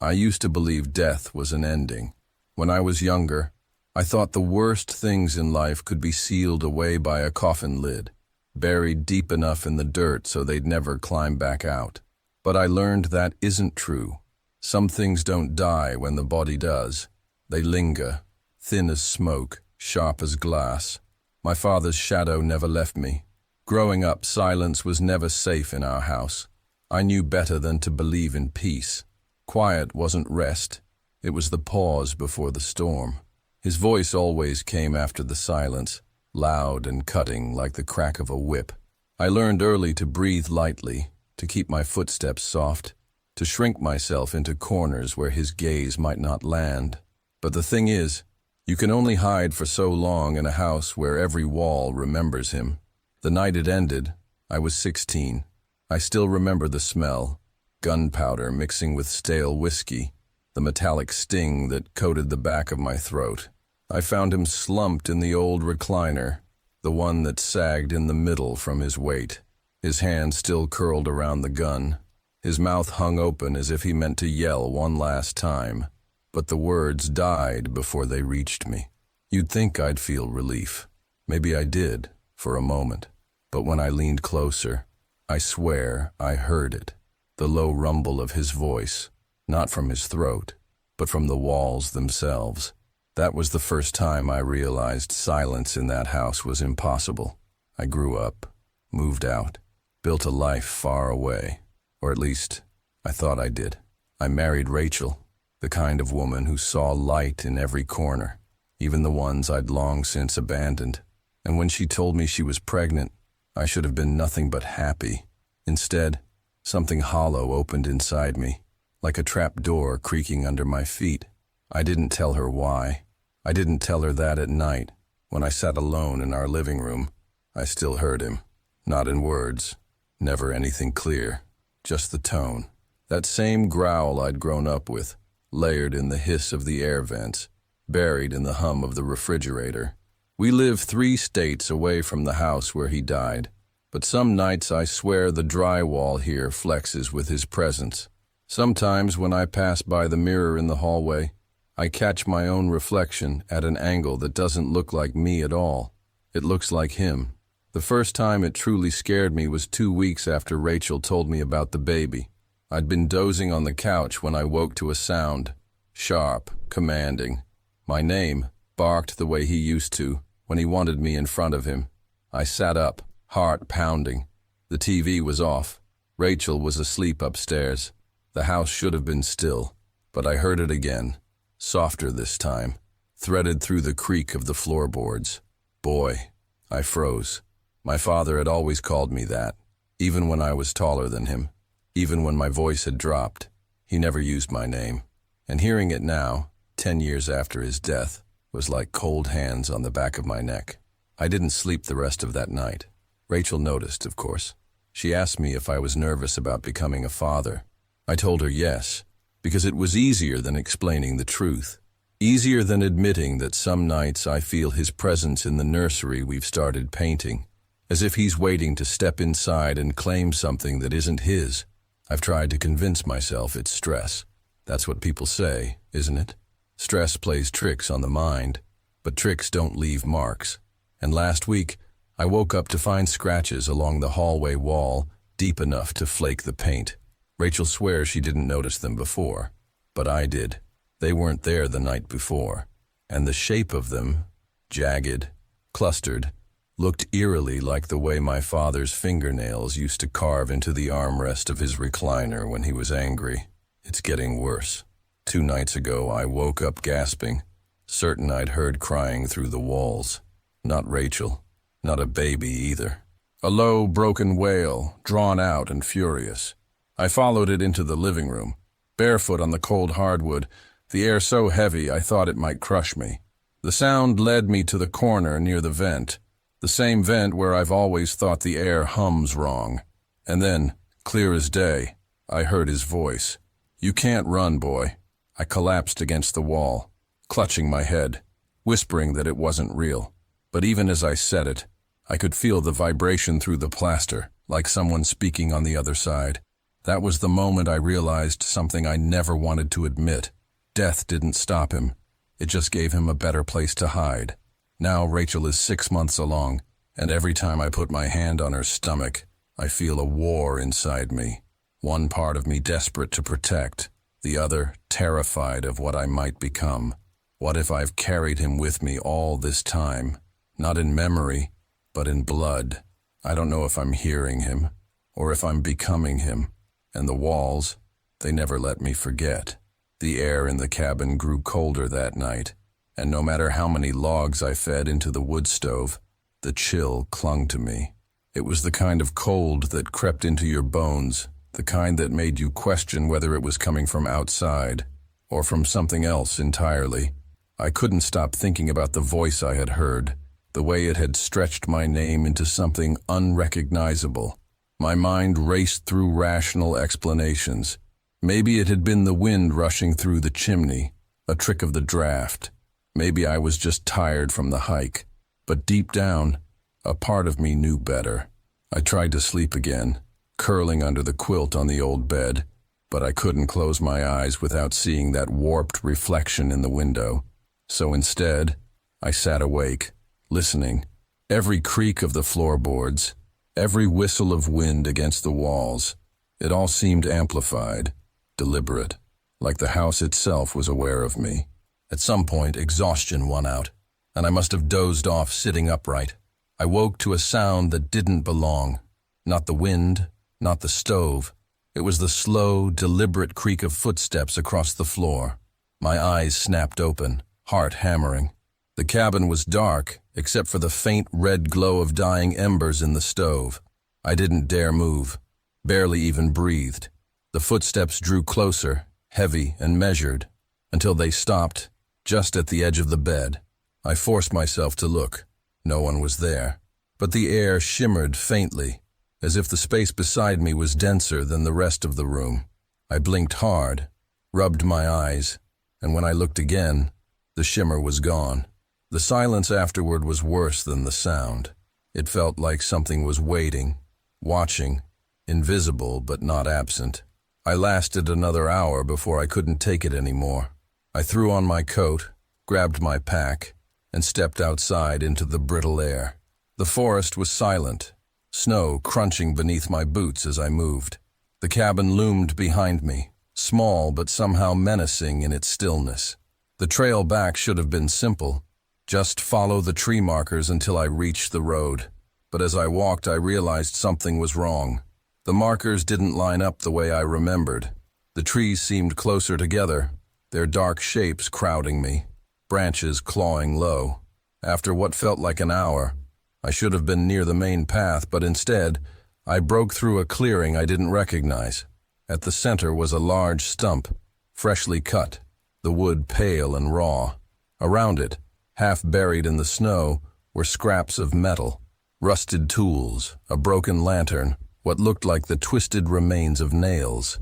I used to believe death was an ending. When I was younger, I thought the worst things in life could be sealed away by a coffin lid, buried deep enough in the dirt so they'd never climb back out. But I learned that isn't true. Some things don't die when the body does. They linger, thin as smoke, sharp as glass. My father's shadow never left me. Growing up, silence was never safe in our house. I knew better than to believe in peace. Quiet wasn't rest. It was the pause before the storm. His voice always came after the silence, loud and cutting like the crack of a whip. I learned early to breathe lightly, to keep my footsteps soft, to shrink myself into corners where his gaze might not land. But the thing is, you can only hide for so long in a house where every wall remembers him. The night it ended, I was 16. I still remember the smell, gunpowder mixing with stale whiskey, the metallic sting that coated the back of my throat. I found him slumped in the old recliner, the one that sagged in the middle from his weight. His hand still curled around the gun. His mouth hung open as if he meant to yell one last time, but the words died before they reached me. You'd think I'd feel relief. Maybe I did, for a moment. But when I leaned closer, I swear I heard it. The low rumble of his voice, not from his throat, but from the walls themselves. That was the first time I realized silence in that house was impossible. I grew up, moved out, built a life far away, or at least, I thought I did. I married Rachel, the kind of woman who saw light in every corner, even the ones I'd long since abandoned. And when she told me she was pregnant, I should have been nothing but happy. Instead, something hollow opened inside me, like a trap door creaking under my feet. I didn't tell her why. I didn't tell her that at night, when I sat alone in our living room. I still heard him, not in words, never anything clear, just the tone. That same growl I'd grown up with, layered in the hiss of the air vents, buried in the hum of the refrigerator. We live 3 states away from the house where he died, but some nights I swear the drywall here flexes with his presence. Sometimes when I pass by the mirror in the hallway, I catch my own reflection at an angle that doesn't look like me at all. It looks like him. The first time it truly scared me was 2 weeks after Rachel told me about the baby. I'd been dozing on the couch when I woke to a sound, sharp, commanding. My name, barked the way he used to when he wanted me in front of him. I sat up, heart pounding. The TV was off. Rachel was asleep upstairs. The house should have been still, but I heard it again, softer this time, threaded through the creak of the floorboards. Boy, I froze. My father had always called me that, even when I was taller than him, even when my voice had dropped. He never used my name. And hearing it now, 10 years after his death, was like cold hands on the back of my neck. I didn't sleep the rest of that night. Rachel noticed, of course. She asked me if I was nervous about becoming a father. I told her yes, because it was easier than explaining the truth. Easier than admitting that some nights I feel his presence in the nursery we've started painting, as if he's waiting to step inside and claim something that isn't his. I've tried to convince myself it's stress. That's what people say, isn't it? Stress plays tricks on the mind, but tricks don't leave marks. And last week, I woke up to find scratches along the hallway wall, deep enough to flake the paint. Rachel swears she didn't notice them before, but I did. They weren't there the night before, and the shape of them, jagged, clustered, looked eerily like the way my father's fingernails used to carve into the armrest of his recliner when he was angry. It's getting worse. 2 nights ago, I woke up gasping, certain I'd heard crying through the walls. Not Rachel, not a baby either. A low, broken wail, drawn out and furious. I followed it into the living room, barefoot on the cold hardwood, the air so heavy I thought it might crush me. The sound led me to the corner near the vent, the same vent where I've always thought the air hums wrong. And then, clear as day, I heard his voice. "You can't run, boy." I collapsed against the wall, clutching my head, whispering that it wasn't real. But even as I said it, I could feel the vibration through the plaster, like someone speaking on the other side. That was the moment I realized something I never wanted to admit. Death didn't stop him. It just gave him a better place to hide. Now Rachel is 6 months along, and every time I put my hand on her stomach, I feel a war inside me. One part of me desperate to protect, the other terrified of what I might become. What if I've carried him with me all this time, not in memory, but in blood? I don't know if I'm hearing him, or if I'm becoming him. And the walls, they never let me forget. The air in the cabin grew colder that night, and no matter how many logs I fed into the wood stove, the chill clung to me. It was the kind of cold that crept into your bones, the kind that made you question whether it was coming from outside, or from something else entirely. I couldn't stop thinking about the voice I had heard, the way it had stretched my name into something unrecognizable. My mind raced through rational explanations. Maybe it had been the wind rushing through the chimney, a trick of the draft. Maybe I was just tired from the hike. But deep down, a part of me knew better. I tried to sleep again, curling under the quilt on the old bed, but I couldn't close my eyes without seeing that warped reflection in the window. So instead, I sat awake, listening. Every creak of the floorboards, every whistle of wind against the walls, it all seemed amplified, deliberate, like the house itself was aware of me. At some point, exhaustion won out, and I must have dozed off sitting upright. I woke to a sound that didn't belong. Not the wind, not the stove. It was the slow, deliberate creak of footsteps across the floor. My eyes snapped open, heart hammering. The cabin was dark, except for the faint red glow of dying embers in the stove. I didn't dare move, barely even breathed. The footsteps drew closer, heavy and measured, until they stopped, just at the edge of the bed. I forced myself to look. No one was there, but the air shimmered faintly, as if the space beside me was denser than the rest of the room. I blinked hard, rubbed my eyes, and when I looked again, the shimmer was gone. The silence afterward was worse than the sound. It felt like something was waiting, watching, invisible but not absent. I lasted another hour before I couldn't take it anymore. I threw on my coat, grabbed my pack, and stepped outside into the brittle air. The forest was silent, snow crunching beneath my boots as I moved. The cabin loomed behind me, small but somehow menacing in its stillness. The trail back should have been simple. Just follow the tree markers until I reached the road. But as I walked, I realized something was wrong. The markers didn't line up the way I remembered. The trees seemed closer together, their dark shapes crowding me, branches clawing low. After what felt like an hour, I should have been near the main path, but instead, I broke through a clearing I didn't recognize. At the center was a large stump, freshly cut, the wood pale and raw. Around it, half buried in the snow, were scraps of metal, rusted tools, a broken lantern, what looked like the twisted remains of nails.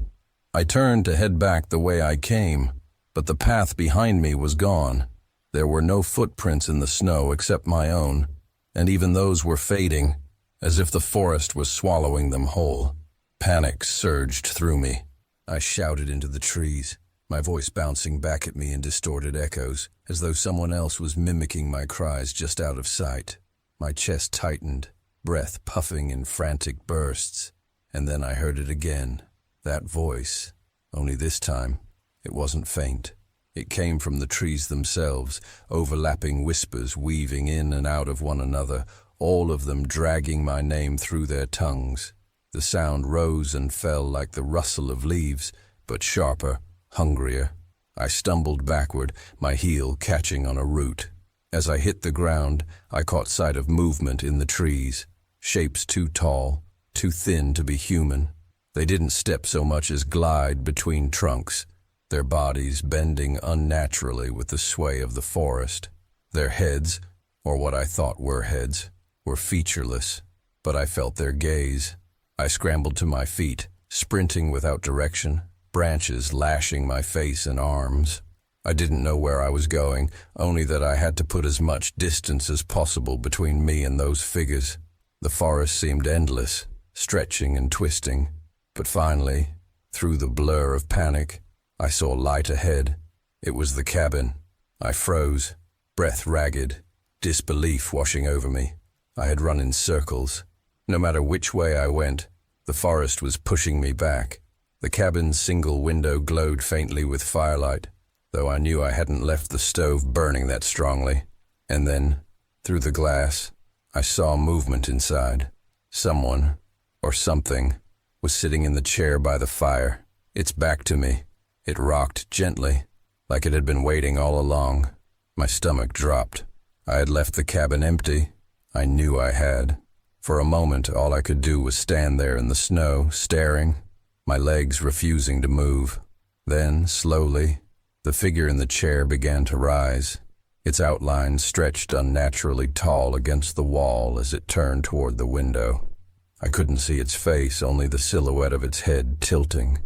I turned to head back the way I came, but the path behind me was gone. There were no footprints in the snow except my own, and even those were fading, as if the forest was swallowing them whole. Panic surged through me. I shouted into the trees, my voice bouncing back at me in distorted echoes, as though someone else was mimicking my cries just out of sight. My chest tightened, breath puffing in frantic bursts, and then I heard it again, that voice, only this time it wasn't faint. It came from the trees themselves, overlapping whispers weaving in and out of one another, all of them dragging my name through their tongues. The sound rose and fell like the rustle of leaves, but sharper, hungrier. I stumbled backward, my heel catching on a root. As I hit the ground, I caught sight of movement in the trees, shapes too tall, too thin to be human. They didn't step so much as glide between trunks, their bodies bending unnaturally with the sway of the forest. Their heads, or what I thought were heads, were featureless, but I felt their gaze. I scrambled to my feet, sprinting without direction, branches lashing my face and arms. I didn't know where I was going, only that I had to put as much distance as possible between me and those figures. The forest seemed endless, stretching and twisting, but finally, through the blur of panic, I saw light ahead. It was the cabin. I froze, breath ragged, disbelief washing over me. I had run in circles. No matter which way I went, the forest was pushing me back. The cabin's single window glowed faintly with firelight, though I knew I hadn't left the stove burning that strongly. And then, through the glass, I saw movement inside. Someone, or something, was sitting in the chair by the fire, its back to me. It rocked gently, like it had been waiting all along. My stomach dropped. I had left the cabin empty. I knew I had. For a moment, all I could do was stand there in the snow, staring, my legs refusing to move. Then, slowly, the figure in the chair began to rise. Its outline stretched unnaturally tall against the wall as it turned toward the window. I couldn't see its face, only the silhouette of its head tilting,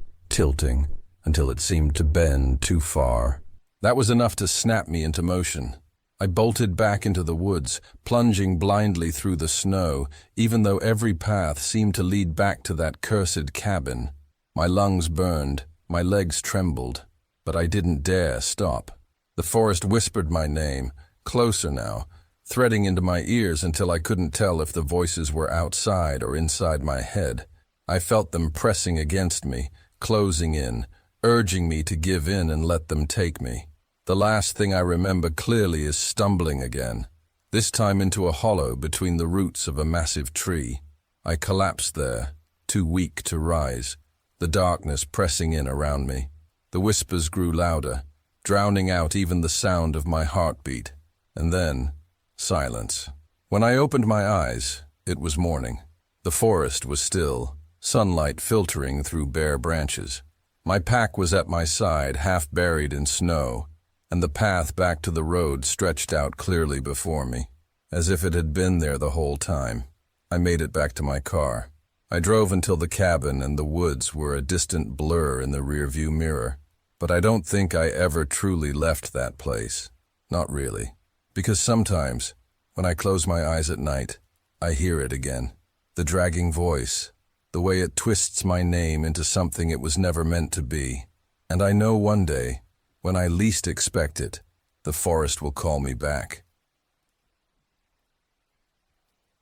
until it seemed to bend too far. That was enough to snap me into motion. I bolted back into the woods, plunging blindly through the snow, even though every path seemed to lead back to that cursed cabin. My lungs burned, my legs trembled, but I didn't dare stop. The forest whispered my name, closer now, threading into my ears until I couldn't tell if the voices were outside or inside my head. I felt them pressing against me, closing in, urging me to give in and let them take me. The last thing I remember clearly is stumbling again, this time into a hollow between the roots of a massive tree. I collapsed there, too weak to rise, the darkness pressing in around me. The whispers grew louder, drowning out even the sound of my heartbeat. And then, silence. When I opened my eyes, it was morning. The forest was still, sunlight filtering through bare branches. My pack was at my side, half buried in snow, and the path back to the road stretched out clearly before me, as if it had been there the whole time. I made it back to my car. I drove until the cabin and the woods were a distant blur in the rearview mirror. But I don't think I ever truly left that place. Not really. Because sometimes, when I close my eyes at night, I hear it again. The dragging voice, the way it twists my name into something it was never meant to be. And I know one day, when I least expect it, the forest will call me back.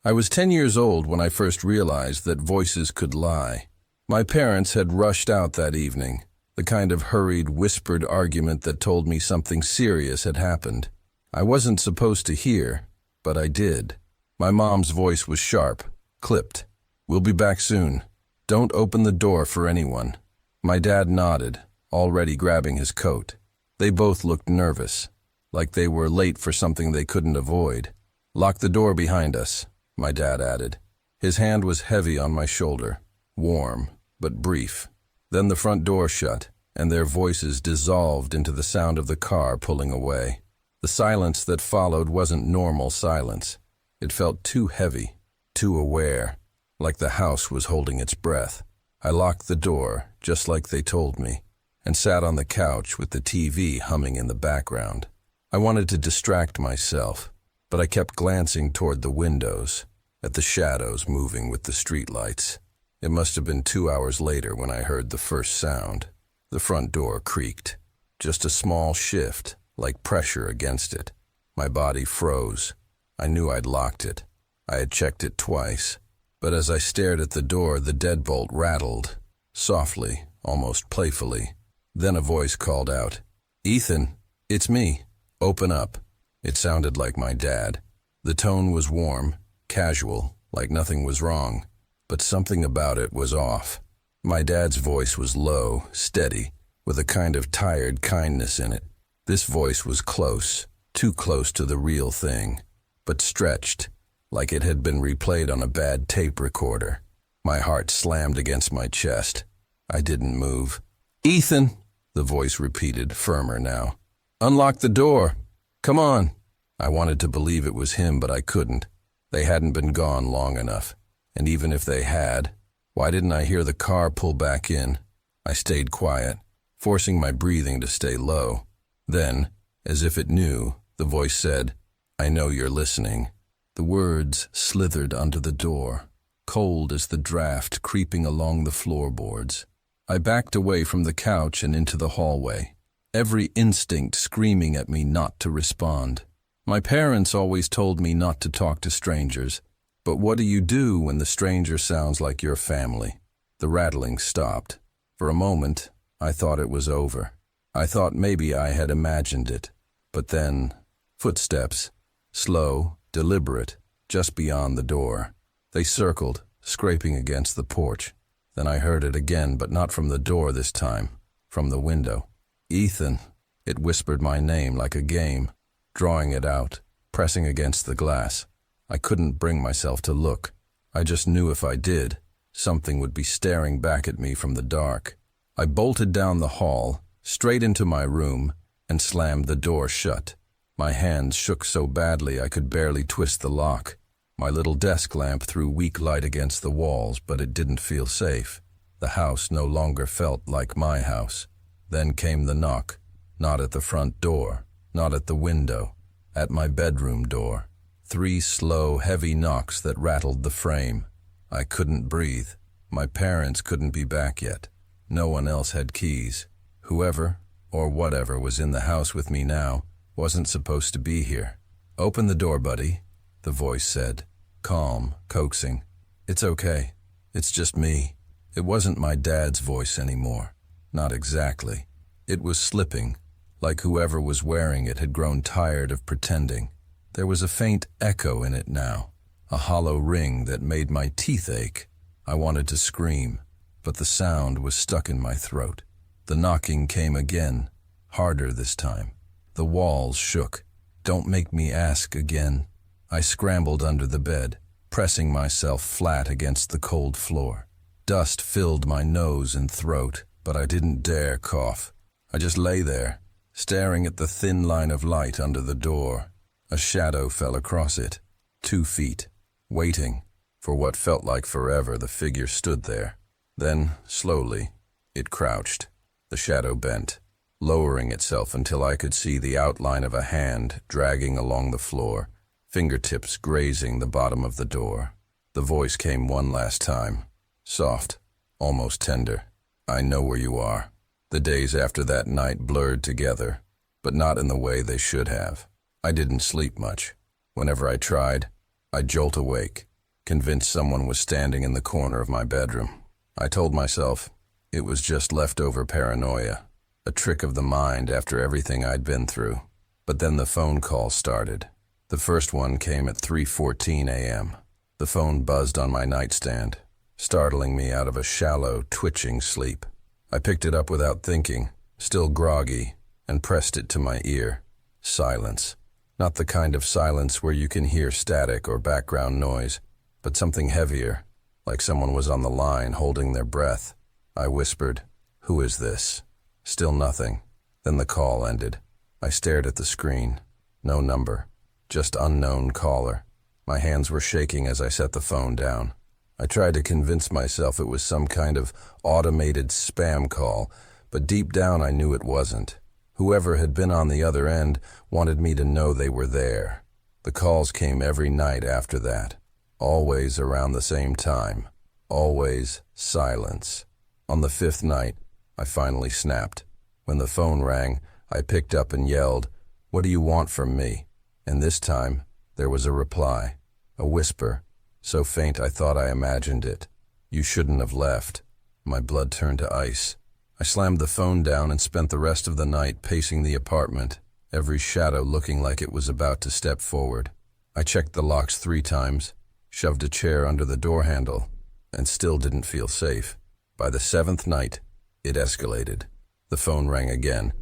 I was 10 years old when I first realized that voices could lie. My parents had rushed out that evening, the kind of hurried, whispered argument that told me something serious had happened. I wasn't supposed to hear, but I did. My mom's voice was sharp, clipped. "We'll be back soon. Don't open the door for anyone." My dad nodded, already grabbing his coat. They both looked nervous, like they were late for something they couldn't avoid. "Lock the door behind us," my dad added. His hand was heavy on my shoulder, warm, but brief. Then the front door shut, and their voices dissolved into the sound of the car pulling away. The silence that followed wasn't normal silence. It felt too heavy, too aware, like the house was holding its breath. I locked the door, just like they told me, and sat on the couch with the TV humming in the background. I wanted to distract myself, but I kept glancing toward the windows, at the shadows moving with the streetlights. It must have been 2 hours later when I heard the first sound. The front door creaked. Just a small shift, like pressure against it. My body froze. I knew I'd locked it. I had checked it twice, but as I stared at the door, the deadbolt rattled, softly, almost playfully. Then a voice called out, "Ethan, it's me. Open up." It sounded like my dad. The tone was warm, casual, like nothing was wrong, but something about it was off. My dad's voice was low, steady, with a kind of tired kindness in it. This voice was close, too close to the real thing, but stretched, like it had been replayed on a bad tape recorder. My heart slammed against my chest. I didn't move. "Ethan," the voice repeated, firmer now. "Unlock the door. Come on." I wanted to believe it was him, but I couldn't. They hadn't been gone long enough. And even if they had, why didn't I hear the car pull back in? I stayed quiet, forcing my breathing to stay low. Then, as if it knew, the voice said, "I know you're listening." The words slithered under the door, cold as the draft creeping along the floorboards. I backed away from the couch and into the hallway, every instinct screaming at me not to respond. My parents always told me not to talk to strangers, but what do you do when the stranger sounds like your family? The rattling stopped. For a moment, I thought it was over. I thought maybe I had imagined it. But then, footsteps, slow, deliberate, just beyond the door. They circled, scraping against the porch. Then I heard it again, but not from the door this time, from the window. "Ethan," it whispered my name like a game, drawing it out, pressing against the glass. I couldn't bring myself to look. I just knew if I did, something would be staring back at me from the dark. I bolted down the hall, straight into my room, and slammed the door shut. My hands shook so badly I could barely twist the lock. My little desk lamp threw weak light against the walls, but it didn't feel safe. The house no longer felt like my house. Then came the knock, not at the front door, not at the window, at my bedroom door. 3 slow, heavy knocks that rattled the frame. I couldn't breathe. My parents couldn't be back yet. No one else had keys. Whoever, or whatever, was in the house with me now wasn't supposed to be here. "Open the door, buddy," the voice said, calm, coaxing. "It's okay. It's just me." It wasn't my dad's voice anymore. Not exactly. It was slipping, like whoever was wearing it had grown tired of pretending. There was a faint echo in it now, a hollow ring that made my teeth ache. I wanted to scream, but the sound was stuck in my throat. The knocking came again, harder this time. The walls shook. "Don't make me ask again." I scrambled under the bed, pressing myself flat against the cold floor. Dust filled my nose and throat, but I didn't dare cough. I just lay there, staring at the thin line of light under the door. A shadow fell across it, 2 feet. Waiting, for what felt like forever, the figure stood there. Then, slowly, it crouched. The shadow bent, lowering itself until I could see the outline of a hand dragging along the floor, fingertips grazing the bottom of the door. The voice came one last time, soft, almost tender. "I know where you are." The days after that night blurred together, but not in the way they should have. I didn't sleep much. Whenever I tried, I'd jolt awake, convinced someone was standing in the corner of my bedroom. I told myself it was just leftover paranoia, a trick of the mind after everything I'd been through. But then the phone calls started. The first one came at 3:14 a.m. The phone buzzed on my nightstand, startling me out of a shallow, twitching sleep. I picked it up without thinking, still groggy, and pressed it to my ear. Silence. Not the kind of silence where you can hear static or background noise, but something heavier, like someone was on the line holding their breath. I whispered, "Who is this?" Still nothing. Then the call ended. I stared at the screen. No number. Just unknown caller. My hands were shaking as I set the phone down. I tried to convince myself it was some kind of automated spam call, but deep down I knew it wasn't. Whoever had been on the other end wanted me to know they were there. The calls came every night after that, always around the same time, always silence. On the 5th night, I finally snapped. When the phone rang, I picked up and yelled, "What do you want from me?" And this time, there was a reply. A whisper, so faint I thought I imagined it. "You shouldn't have left." My blood turned to ice. I slammed the phone down and spent the rest of the night pacing the apartment, every shadow looking like it was about to step forward. I checked the locks 3 times, shoved a chair under the door handle, and still didn't feel safe. By the 7th night, it escalated. The phone rang again,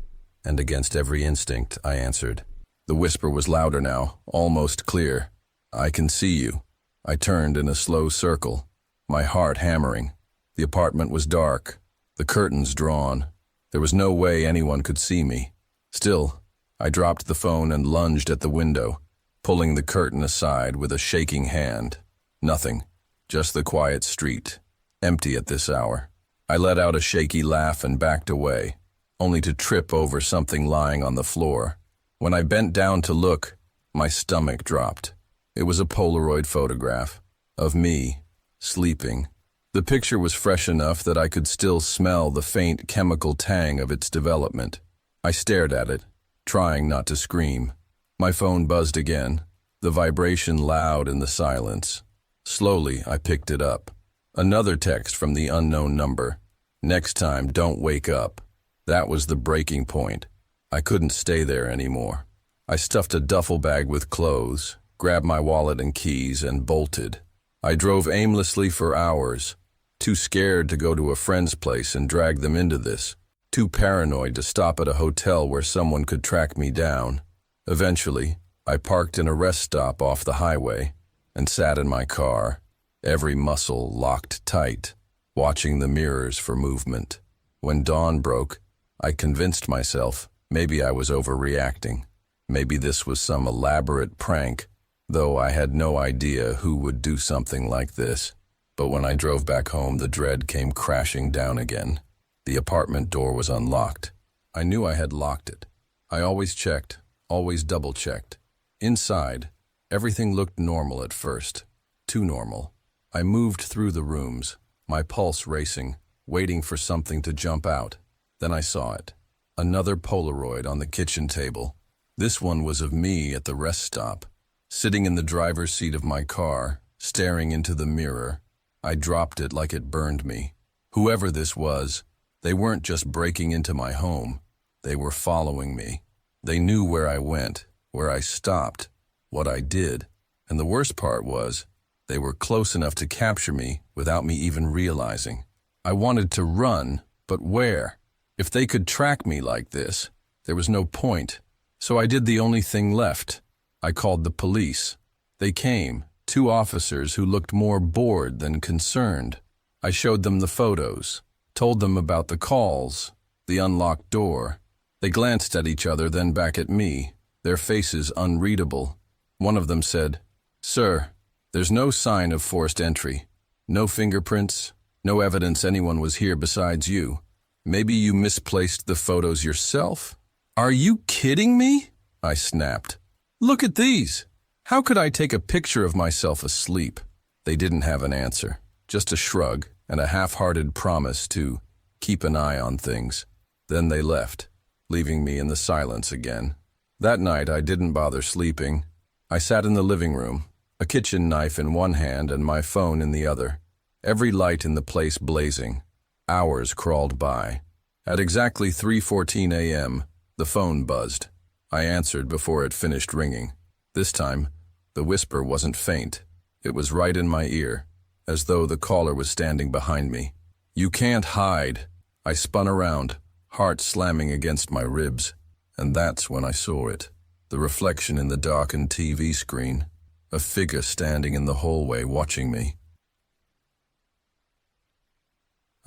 and against every instinct, I answered. The whisper was louder now, almost clear. "I can see you." I turned in a slow circle, my heart hammering. The apartment was dark, the curtains drawn. There was no way anyone could see me. Still, I dropped the phone and lunged at the window, pulling the curtain aside with a shaking hand. Nothing, just the quiet street, empty at this hour. I let out a shaky laugh and backed away, only to trip over something lying on the floor. When I bent down to look, my stomach dropped. It was a Polaroid photograph of me, sleeping. The picture was fresh enough that I could still smell the faint chemical tang of its development. I stared at it, trying not to scream. My phone buzzed again, the vibration loud in the silence. Slowly, I picked it up. Another text from the unknown number. "Next time, don't wake up." That was the breaking point. I couldn't stay there anymore. I stuffed a duffel bag with clothes, grabbed my wallet and keys, and bolted. I drove aimlessly for hours, too scared to go to a friend's place and drag them into this, too paranoid to stop at a hotel where someone could track me down. Eventually, I parked in a rest stop off the highway and sat in my car, every muscle locked tight, watching the mirrors for movement. When dawn broke, I convinced myself maybe I was overreacting. Maybe this was some elaborate prank, though I had no idea who would do something like this. But when I drove back home, the dread came crashing down again. The apartment door was unlocked. I knew I had locked it. I always checked, always double-checked. Inside, everything looked normal at first. Too normal. I moved through the rooms, my pulse racing, waiting for something to jump out. Then I saw it. Another Polaroid on the kitchen table. This one was of me at the rest stop, sitting in the driver's seat of my car, staring into the mirror. I dropped it like it burned me. Whoever this was, they weren't just breaking into my home. They were following me. They knew where I went, where I stopped, what I did. And the worst part was, they were close enough to capture me without me even realizing. I wanted to run, but where? If they could track me like this, there was no point. So I did the only thing left. I called the police. They came, 2 officers who looked more bored than concerned. I showed them the photos, told them about the calls, the unlocked door. They glanced at each other, then back at me, their faces unreadable. One of them said, "Sir, there's no sign of forced entry. No fingerprints, no evidence anyone was here besides you. Maybe you misplaced the photos yourself?" "Are you kidding me?" I snapped. "Look at these. How could I take a picture of myself asleep?" They didn't have an answer, just a shrug and a half-hearted promise to keep an eye on things. Then they left, leaving me in the silence again. That night I didn't bother sleeping. I sat in the living room, a kitchen knife in one hand and my phone in the other, every light in the place blazing. Hours crawled by. At exactly 3:14 a.m., the phone buzzed. I answered before it finished ringing. This time, the whisper wasn't faint. It was right in my ear, as though the caller was standing behind me. "You can't hide." I spun around, heart slamming against my ribs. And that's when I saw it. The reflection in the darkened TV screen. A figure standing in the hallway watching me.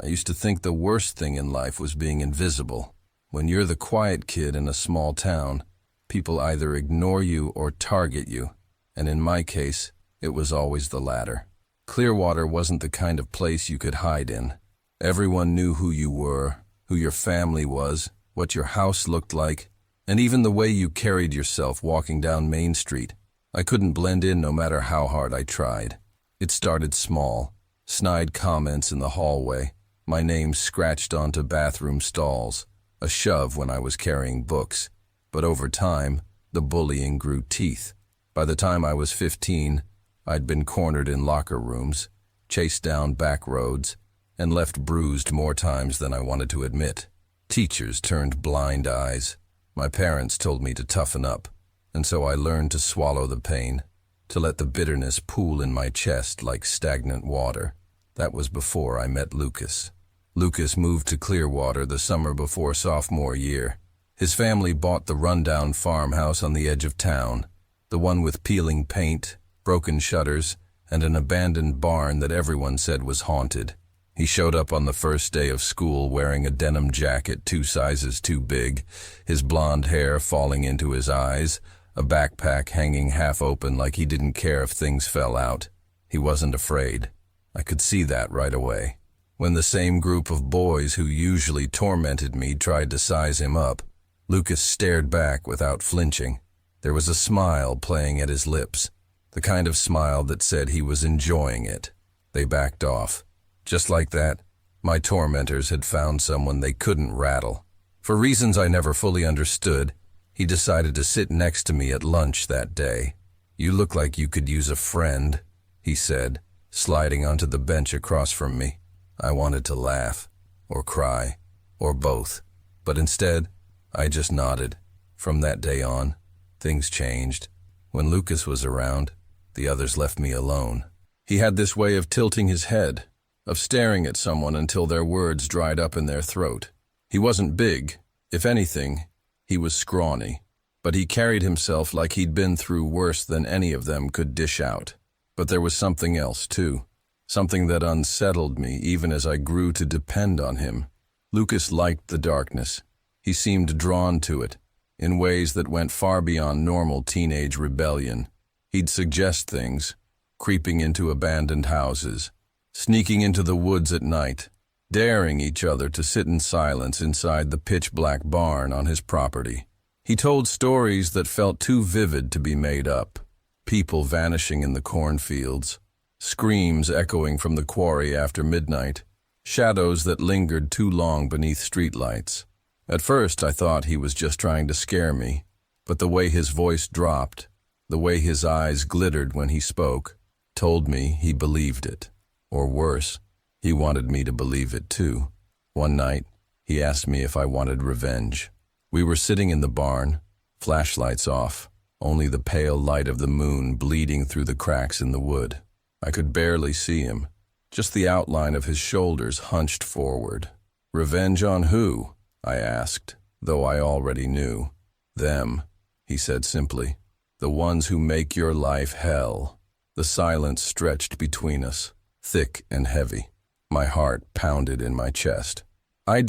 I used to think the worst thing in life was being invisible. When you're the quiet kid in a small town, people either ignore you or target you, and in my case, it was always the latter. Clearwater wasn't the kind of place you could hide in. Everyone knew who you were, who your family was, what your house looked like, and even the way you carried yourself walking down Main Street. I couldn't blend in no matter how hard I tried. It started small, snide comments in the hallway, my name scratched onto bathroom stalls, a shove when I was carrying books. But over time, the bullying grew teeth. By the time I was 15, I'd been cornered in locker rooms, chased down back roads, and left bruised more times than I wanted to admit. Teachers turned blind eyes. My parents told me to toughen up, and so I learned to swallow the pain, to let the bitterness pool in my chest like stagnant water. That was before I met Lucas. Lucas moved to Clearwater the summer before sophomore year. His family bought the rundown farmhouse on the edge of town, the one with peeling paint, broken shutters, and an abandoned barn that everyone said was haunted. He showed up on the first day of school wearing a denim jacket 2 sizes too big, his blonde hair falling into his eyes, a backpack hanging half open like he didn't care if things fell out. He wasn't afraid. I could see that right away. When the same group of boys who usually tormented me tried to size him up, Lucas stared back without flinching. There was a smile playing at his lips, the kind of smile that said he was enjoying it. They backed off. Just like that, my tormentors had found someone they couldn't rattle. For reasons I never fully understood, he decided to sit next to me at lunch that day. "You look like you could use a friend," he said, sliding onto the bench across from me. I wanted to laugh, or cry, or both, but instead, I just nodded. From that day on, things changed. When Lucas was around, the others left me alone. He had this way of tilting his head, of staring at someone until their words dried up in their throat. He wasn't big. If anything, he was scrawny, but he carried himself like he'd been through worse than any of them could dish out. But there was something else, too. Something that unsettled me even as I grew to depend on him. Lucas liked the darkness. He seemed drawn to it, in ways that went far beyond normal teenage rebellion. He'd suggest things, creeping into abandoned houses, sneaking into the woods at night, daring each other to sit in silence inside the pitch-black barn on his property. He told stories that felt too vivid to be made up. People vanishing in the cornfields, screams echoing from the quarry after midnight, shadows that lingered too long beneath streetlights. At first I thought he was just trying to scare me, but the way his voice dropped, the way his eyes glittered when he spoke, told me he believed it. Or worse, he wanted me to believe it too. One night, he asked me if I wanted revenge. We were sitting in the barn, flashlights off, only the pale light of the moon bleeding through the cracks in the wood. I could barely see him, just the outline of his shoulders hunched forward. "Revenge on who?" I asked, though I already knew. "Them," he said simply. "The ones who make your life hell." The silence stretched between us, thick and heavy. My heart pounded in my chest. I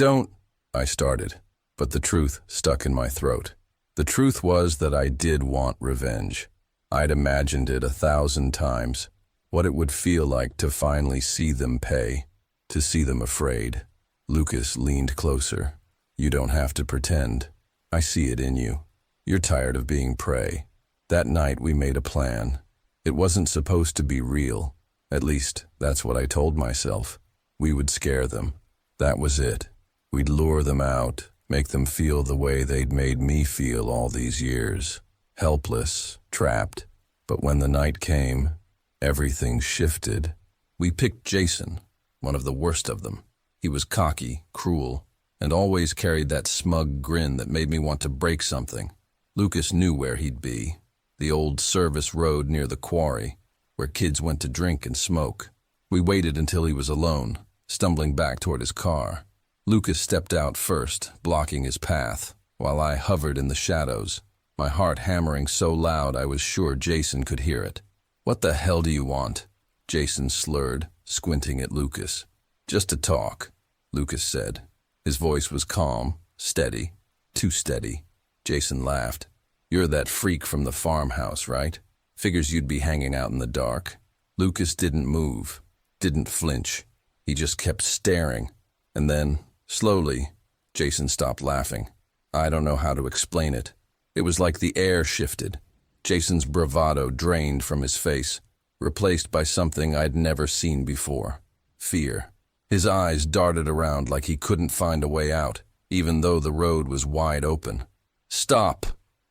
started, but the truth stuck in my throat. The truth was that I did want revenge. I'd imagined it 1,000 times, what it would feel like to finally see them pay, to see them afraid. Lucas leaned closer. "You don't have to pretend. I see it in you. You're tired of being prey." That night we made a plan. It wasn't supposed to be real. At least, that's what I told myself. We would scare them. That was it. We'd lure them out, make them feel the way they'd made me feel all these years. Helpless, trapped. But when the night came, everything shifted. We picked Jason, one of the worst of them. He was cocky, cruel, and always carried that smug grin that made me want to break something. Lucas knew where he'd be. The old service road near the quarry, where kids went to drink and smoke. We waited until he was alone, stumbling back toward his car. Lucas stepped out first, blocking his path, while I hovered in the shadows, my heart hammering so loud I was sure Jason could hear it. "What the hell do you want?" Jason slurred, squinting at Lucas. "Just to talk," Lucas said. His voice was calm, steady, too steady. Jason laughed. "You're that freak from the farmhouse, right? Figures you'd be hanging out in the dark." Lucas didn't move, didn't flinch. He just kept staring. And then, slowly, Jason stopped laughing. I don't know how to explain it. It was like the air shifted. Jason's bravado drained from his face, replaced by something I'd never seen before. Fear. His eyes darted around like he couldn't find a way out, even though the road was wide open. "Stop,"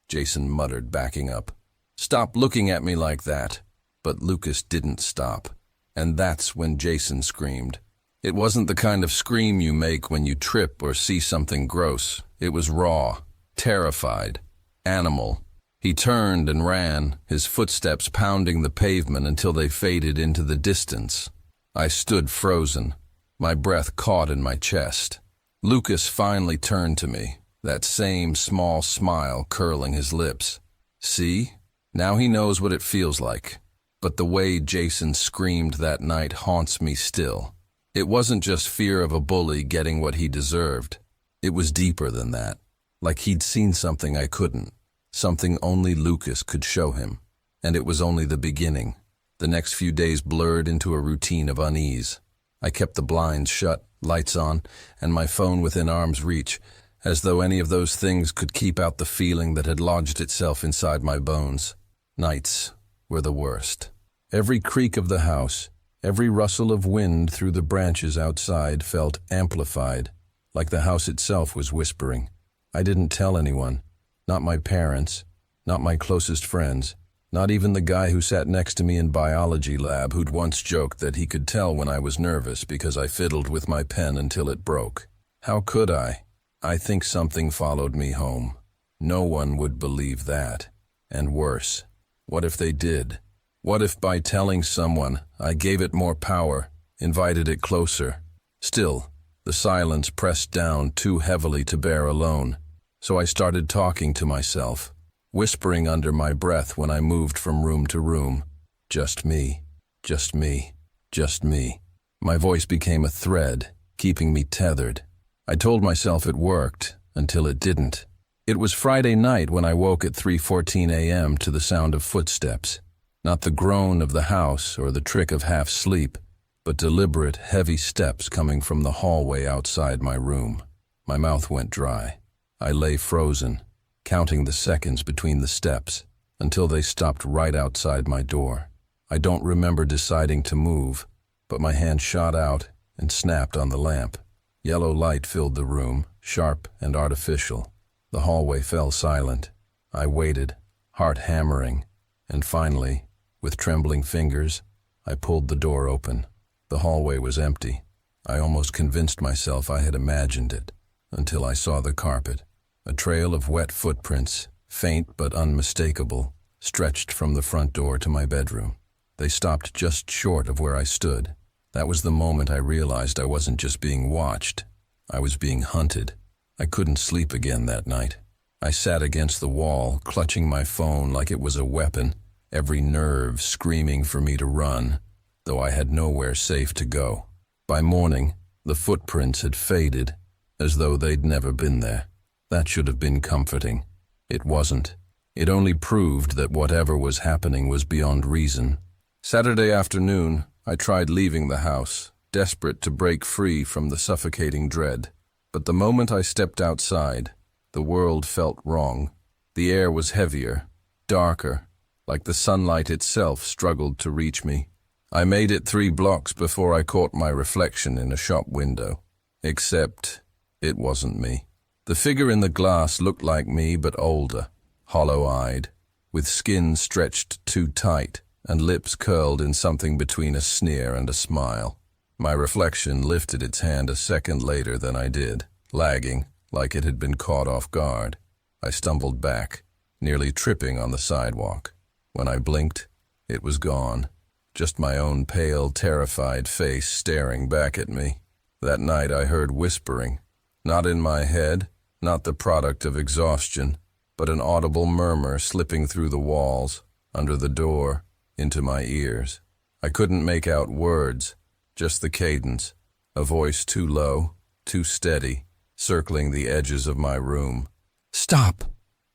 Jason muttered, backing up. "Stop looking at me like that." But Lucas didn't stop. And that's when Jason screamed. It wasn't the kind of scream you make when you trip or see something gross. It was raw, terrified, animal. He turned and ran, his footsteps pounding the pavement until they faded into the distance. I stood frozen, my breath caught in my chest. Lucas finally turned to me, that same small smile curling his lips. See? Now he knows what it feels like. But the way Jason screamed that night haunts me still. It wasn't just fear of a bully getting what he deserved. It was deeper than that. Like he'd seen something I couldn't. Something only Lucas could show him. And it was only the beginning. The next few days blurred into a routine of unease. I kept the blinds shut, lights on, and my phone within arm's reach, as though any of those things could keep out the feeling that had lodged itself inside my bones. Nights were the worst. Every creak of the house, every rustle of wind through the branches outside felt amplified, like the house itself was whispering. I didn't tell anyone. Not my parents, not my closest friends, not even the guy who sat next to me in biology lab who'd once joked that he could tell when I was nervous because I fiddled with my pen until it broke. How could I? I think something followed me home. No one would believe that. And worse, what if they did? What if by telling someone, I gave it more power, invited it closer? Still, the silence pressed down too heavily to bear alone. So I started talking to myself, whispering under my breath when I moved from room to room. Just me, just me, just me. My voice became a thread, keeping me tethered. I told myself it worked, until it didn't. It was Friday night when I woke at 3:14 a.m. to the sound of footsteps. Not the groan of the house or the trick of half sleep, but deliberate, heavy steps coming from the hallway outside my room. My mouth went dry. I lay frozen, counting the seconds between the steps, until they stopped right outside my door. I don't remember deciding to move, but my hand shot out and snapped on the lamp. Yellow light filled the room, sharp and artificial. The hallway fell silent. I waited, heart hammering, and finally, with trembling fingers, I pulled the door open. The hallway was empty. I almost convinced myself I had imagined it, until I saw the carpet. A trail of wet footprints, faint but unmistakable, stretched from the front door to my bedroom. They stopped just short of where I stood. That was the moment I realized I wasn't just being watched. I was being hunted. I couldn't sleep again that night. I sat against the wall, clutching my phone like it was a weapon, every nerve screaming for me to run, though I had nowhere safe to go. By morning, the footprints had faded, as though they'd never been there. That should have been comforting. It wasn't. It only proved that whatever was happening was beyond reason. Saturday afternoon, I tried leaving the house, desperate to break free from the suffocating dread. But the moment I stepped outside, the world felt wrong. The air was heavier, darker, like the sunlight itself struggled to reach me. I made it 3 blocks before I caught my reflection in a shop window. Except, it wasn't me. The figure in the glass looked like me, but older, hollow-eyed, with skin stretched too tight and lips curled in something between a sneer and a smile. My reflection lifted its hand a second later than I did, lagging, like it had been caught off guard. I stumbled back, nearly tripping on the sidewalk. When I blinked, it was gone. Just my own pale, terrified face staring back at me. That night I heard whispering, not in my head, not the product of exhaustion, but an audible murmur slipping through the walls, under the door, into my ears. I couldn't make out words, just the cadence, a voice too low, too steady, circling the edges of my room. "Stop,"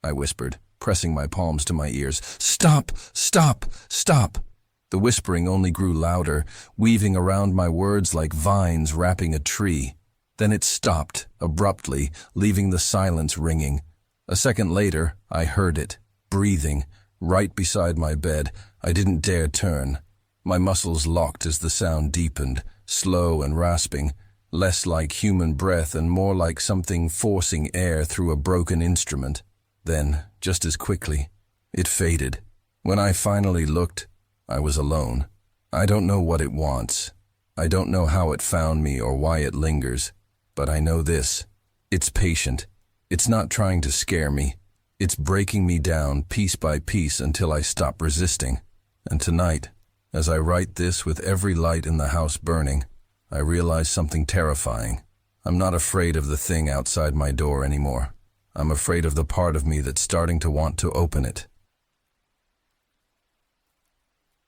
I whispered, pressing my palms to my ears. "Stop, stop, stop." The whispering only grew louder, weaving around my words like vines wrapping a tree. Then it stopped, abruptly, leaving the silence ringing. A second later, I heard it, breathing, right beside my bed. I didn't dare turn. My muscles locked as the sound deepened, slow and rasping, less like human breath and more like something forcing air through a broken instrument. Then, just as quickly, it faded. When I finally looked, I was alone. I don't know what it wants. I don't know how it found me or why it lingers, but I know this. It's patient. It's not trying to scare me. It's breaking me down piece by piece until I stop resisting. And tonight, as I write this with every light in the house burning, I realize something terrifying. I'm not afraid of the thing outside my door anymore. I'm afraid of the part of me that's starting to want to open it.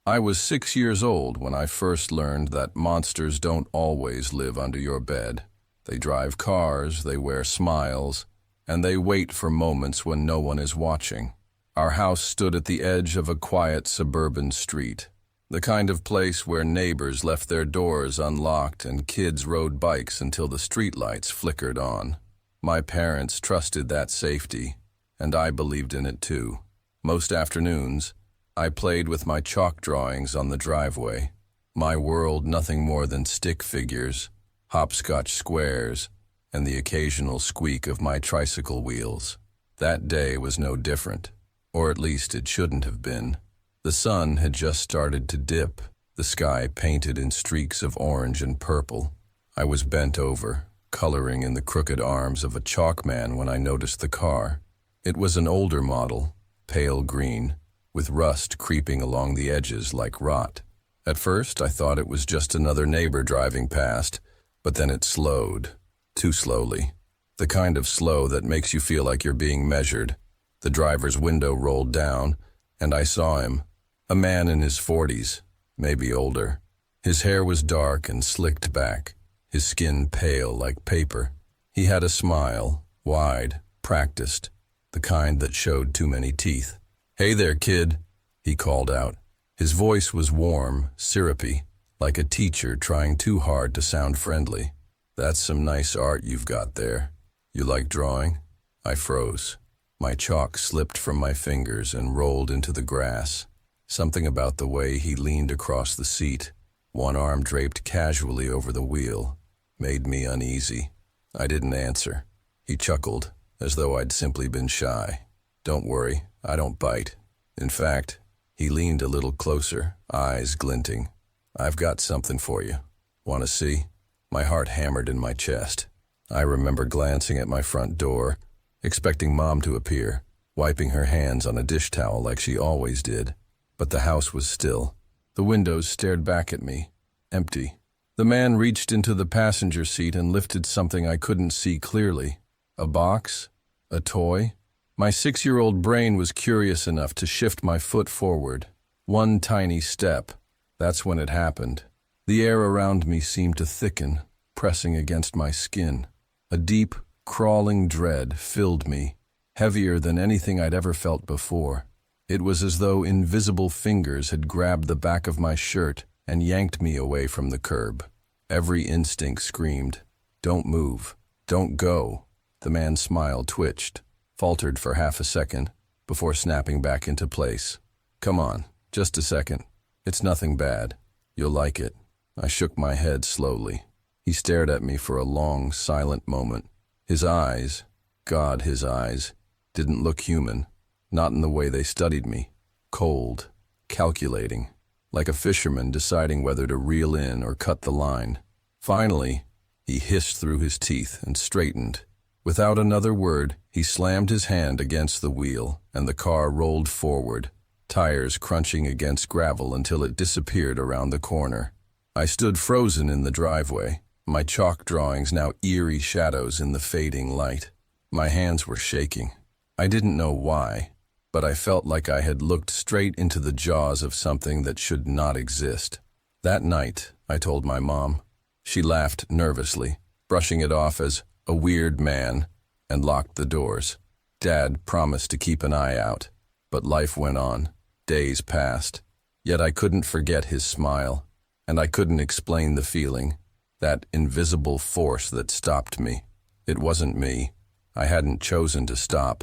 I was 6 years old when I first learned that monsters don't always live under your bed. They drive cars, they wear smiles, and they wait for moments when no one is watching. Our house stood at the edge of a quiet suburban street, the kind of place where neighbors left their doors unlocked and kids rode bikes until the streetlights flickered on. My parents trusted that safety, and I believed in it too. Most afternoons, I played with my chalk drawings on the driveway. My world nothing more than stick figures, hopscotch squares, and the occasional squeak of my tricycle wheels. That day was no different, or at least it shouldn't have been. The sun had just started to dip, the sky painted in streaks of orange and purple. I was bent over, coloring in the crooked arms of a chalk man when I noticed the car. It was an older model, pale green, with rust creeping along the edges like rot. At first, I thought it was just another neighbor driving past, but then it slowed, too slowly. The kind of slow that makes you feel like you're being measured. The driver's window rolled down, and I saw him, a man in his 40s, maybe older. His hair was dark and slicked back, his skin pale like paper. He had a smile, wide, practiced, the kind that showed too many teeth. "Hey there, kid," he called out. His voice was warm, syrupy, like a teacher trying too hard to sound friendly. "That's some nice art you've got there. You like drawing?" I froze. My chalk slipped from my fingers and rolled into the grass. Something about the way he leaned across the seat, one arm draped casually over the wheel, made me uneasy. I didn't answer. He chuckled, as though I'd simply been shy. "Don't worry, I don't bite." In fact, he leaned a little closer, eyes glinting. "I've got something for you. Want to see?" My heart hammered in my chest. I remember glancing at my front door, expecting Mom to appear, wiping her hands on a dish towel like she always did. But the house was still. The windows stared back at me, empty. The man reached into the passenger seat and lifted something I couldn't see clearly. A box? A toy? My 6-year-old brain was curious enough to shift my foot forward. One tiny step. That's when it happened. The air around me seemed to thicken, pressing against my skin. A deep, crawling dread filled me, heavier than anything I'd ever felt before. It was as though invisible fingers had grabbed the back of my shirt and yanked me away from the curb. Every instinct screamed, "Don't move, don't go." The man's smile twitched, faltered for half a second, before snapping back into place. "Come on, just a second. It's nothing bad. You'll like it." I shook my head slowly. He stared at me for a long, silent moment. His eyes, God, his eyes, didn't look human, not in the way they studied me. Cold, calculating, like a fisherman deciding whether to reel in or cut the line. Finally, he hissed through his teeth and straightened. Without another word, he slammed his hand against the wheel, and the car rolled forward, tires crunching against gravel until it disappeared around the corner. I stood frozen in the driveway, my chalk drawings now eerie shadows in the fading light. My hands were shaking. I didn't know why, but I felt like I had looked straight into the jaws of something that should not exist. That night, I told my mom. She laughed nervously, brushing it off as a weird man, and locked the doors. Dad promised to keep an eye out, but life went on. Days passed. Yet I couldn't forget his smile, and I couldn't explain the feeling, that invisible force that stopped me. It wasn't me. I hadn't chosen to stop.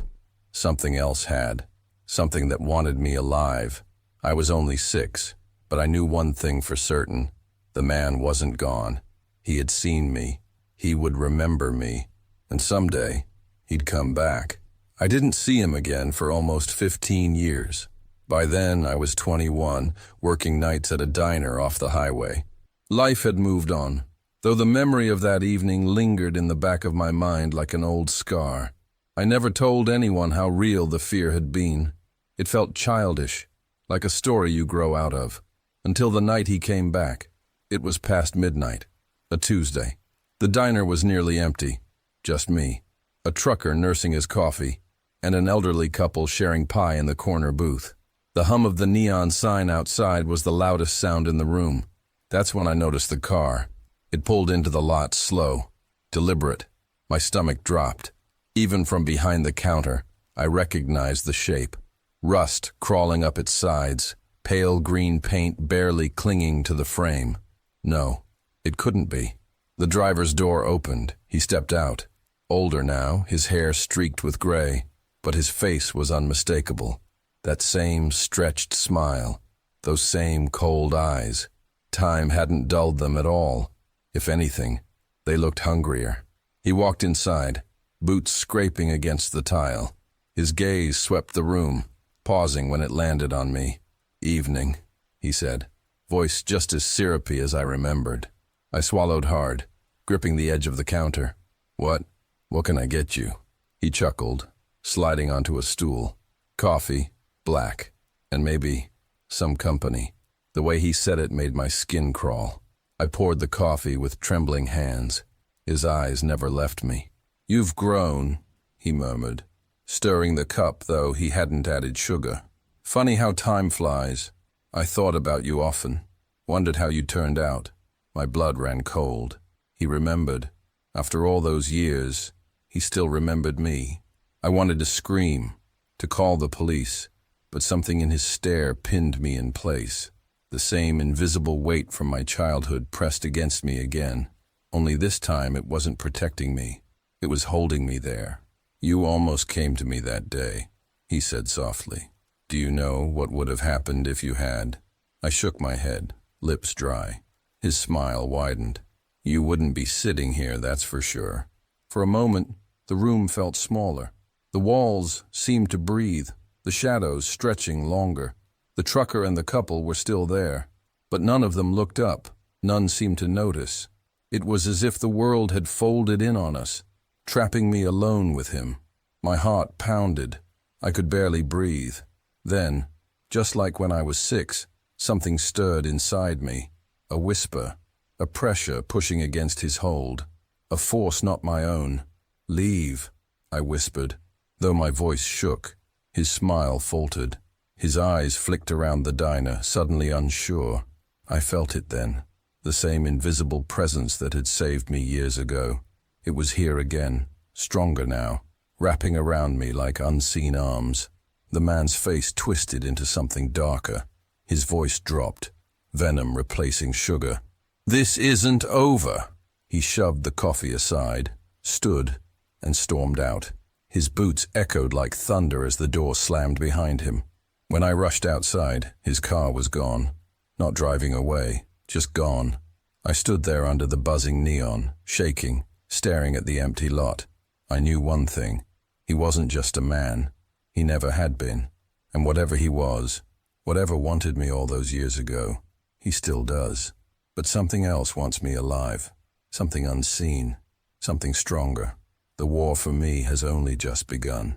Something else had. Something that wanted me alive. I was only 6, but I knew one thing for certain. The man wasn't gone. He had seen me. He would remember me. And someday, he'd come back. I didn't see him again for almost 15 years. By then, I was 21, working nights at a diner off the highway. Life had moved on, though the memory of that evening lingered in the back of my mind like an old scar. I never told anyone how real the fear had been. It felt childish, like a story you grow out of. Until the night he came back. It was past midnight, a Tuesday. The diner was nearly empty, just me, a trucker nursing his coffee, and an elderly couple sharing pie in the corner booth. The hum of the neon sign outside was the loudest sound in the room. That's when I noticed the car. It pulled into the lot slow, deliberate. My stomach dropped. Even from behind the counter, I recognized the shape. Rust crawling up its sides, pale green paint barely clinging to the frame. No, it couldn't be. The driver's door opened. He stepped out. Older now, his hair streaked with gray, but his face was unmistakable. That same stretched smile, those same cold eyes. Time hadn't dulled them at all. If anything, they looked hungrier. He walked inside, boots scraping against the tile. His gaze swept the room, pausing when it landed on me. "Evening," he said, voice just as syrupy as I remembered. I swallowed hard, gripping the edge of the counter. What can I get you?" He chuckled, sliding onto a stool. "Coffee, black, and maybe some company." The way he said it made my skin crawl. I poured the coffee with trembling hands. His eyes never left me. "You've grown," he murmured, stirring the cup though he hadn't added sugar. "Funny how time flies. I thought about you often, wondered how you turned out." My blood ran cold. He remembered. After all those years, he still remembered me. I wanted to scream, to call the police, but something in his stare pinned me in place. The same invisible weight from my childhood pressed against me again. Only this time it wasn't protecting me. It was holding me there. "You almost came to me that day," he said softly. "Do you know what would have happened if you had?" I shook my head, lips dry. His smile widened. "You wouldn't be sitting here, that's for sure." For a moment, the room felt smaller. The walls seemed to breathe, the shadows stretching longer. The trucker and the couple were still there, but none of them looked up. None seemed to notice. It was as if the world had folded in on us, trapping me alone with him. My heart pounded. I could barely breathe. Then, just like when I was 6, something stirred inside me. A whisper, a pressure pushing against his hold, a force not my own. "Leave," I whispered, though my voice shook. His smile faltered. His eyes flicked around the diner, suddenly unsure. I felt it then, the same invisible presence that had saved me years ago. It was here again, stronger now, wrapping around me like unseen arms. The man's face twisted into something darker. His voice dropped, venom replacing sugar. "This isn't over." He shoved the coffee aside, stood, and stormed out. His boots echoed like thunder as the door slammed behind him. When I rushed outside, his car was gone. Not driving away, just gone. I stood there under the buzzing neon, shaking, staring at the empty lot. I knew one thing. He wasn't just a man. He never had been. And whatever he was, whatever wanted me all those years ago, he still does. But something else wants me alive. Something unseen. Something stronger. The war for me has only just begun.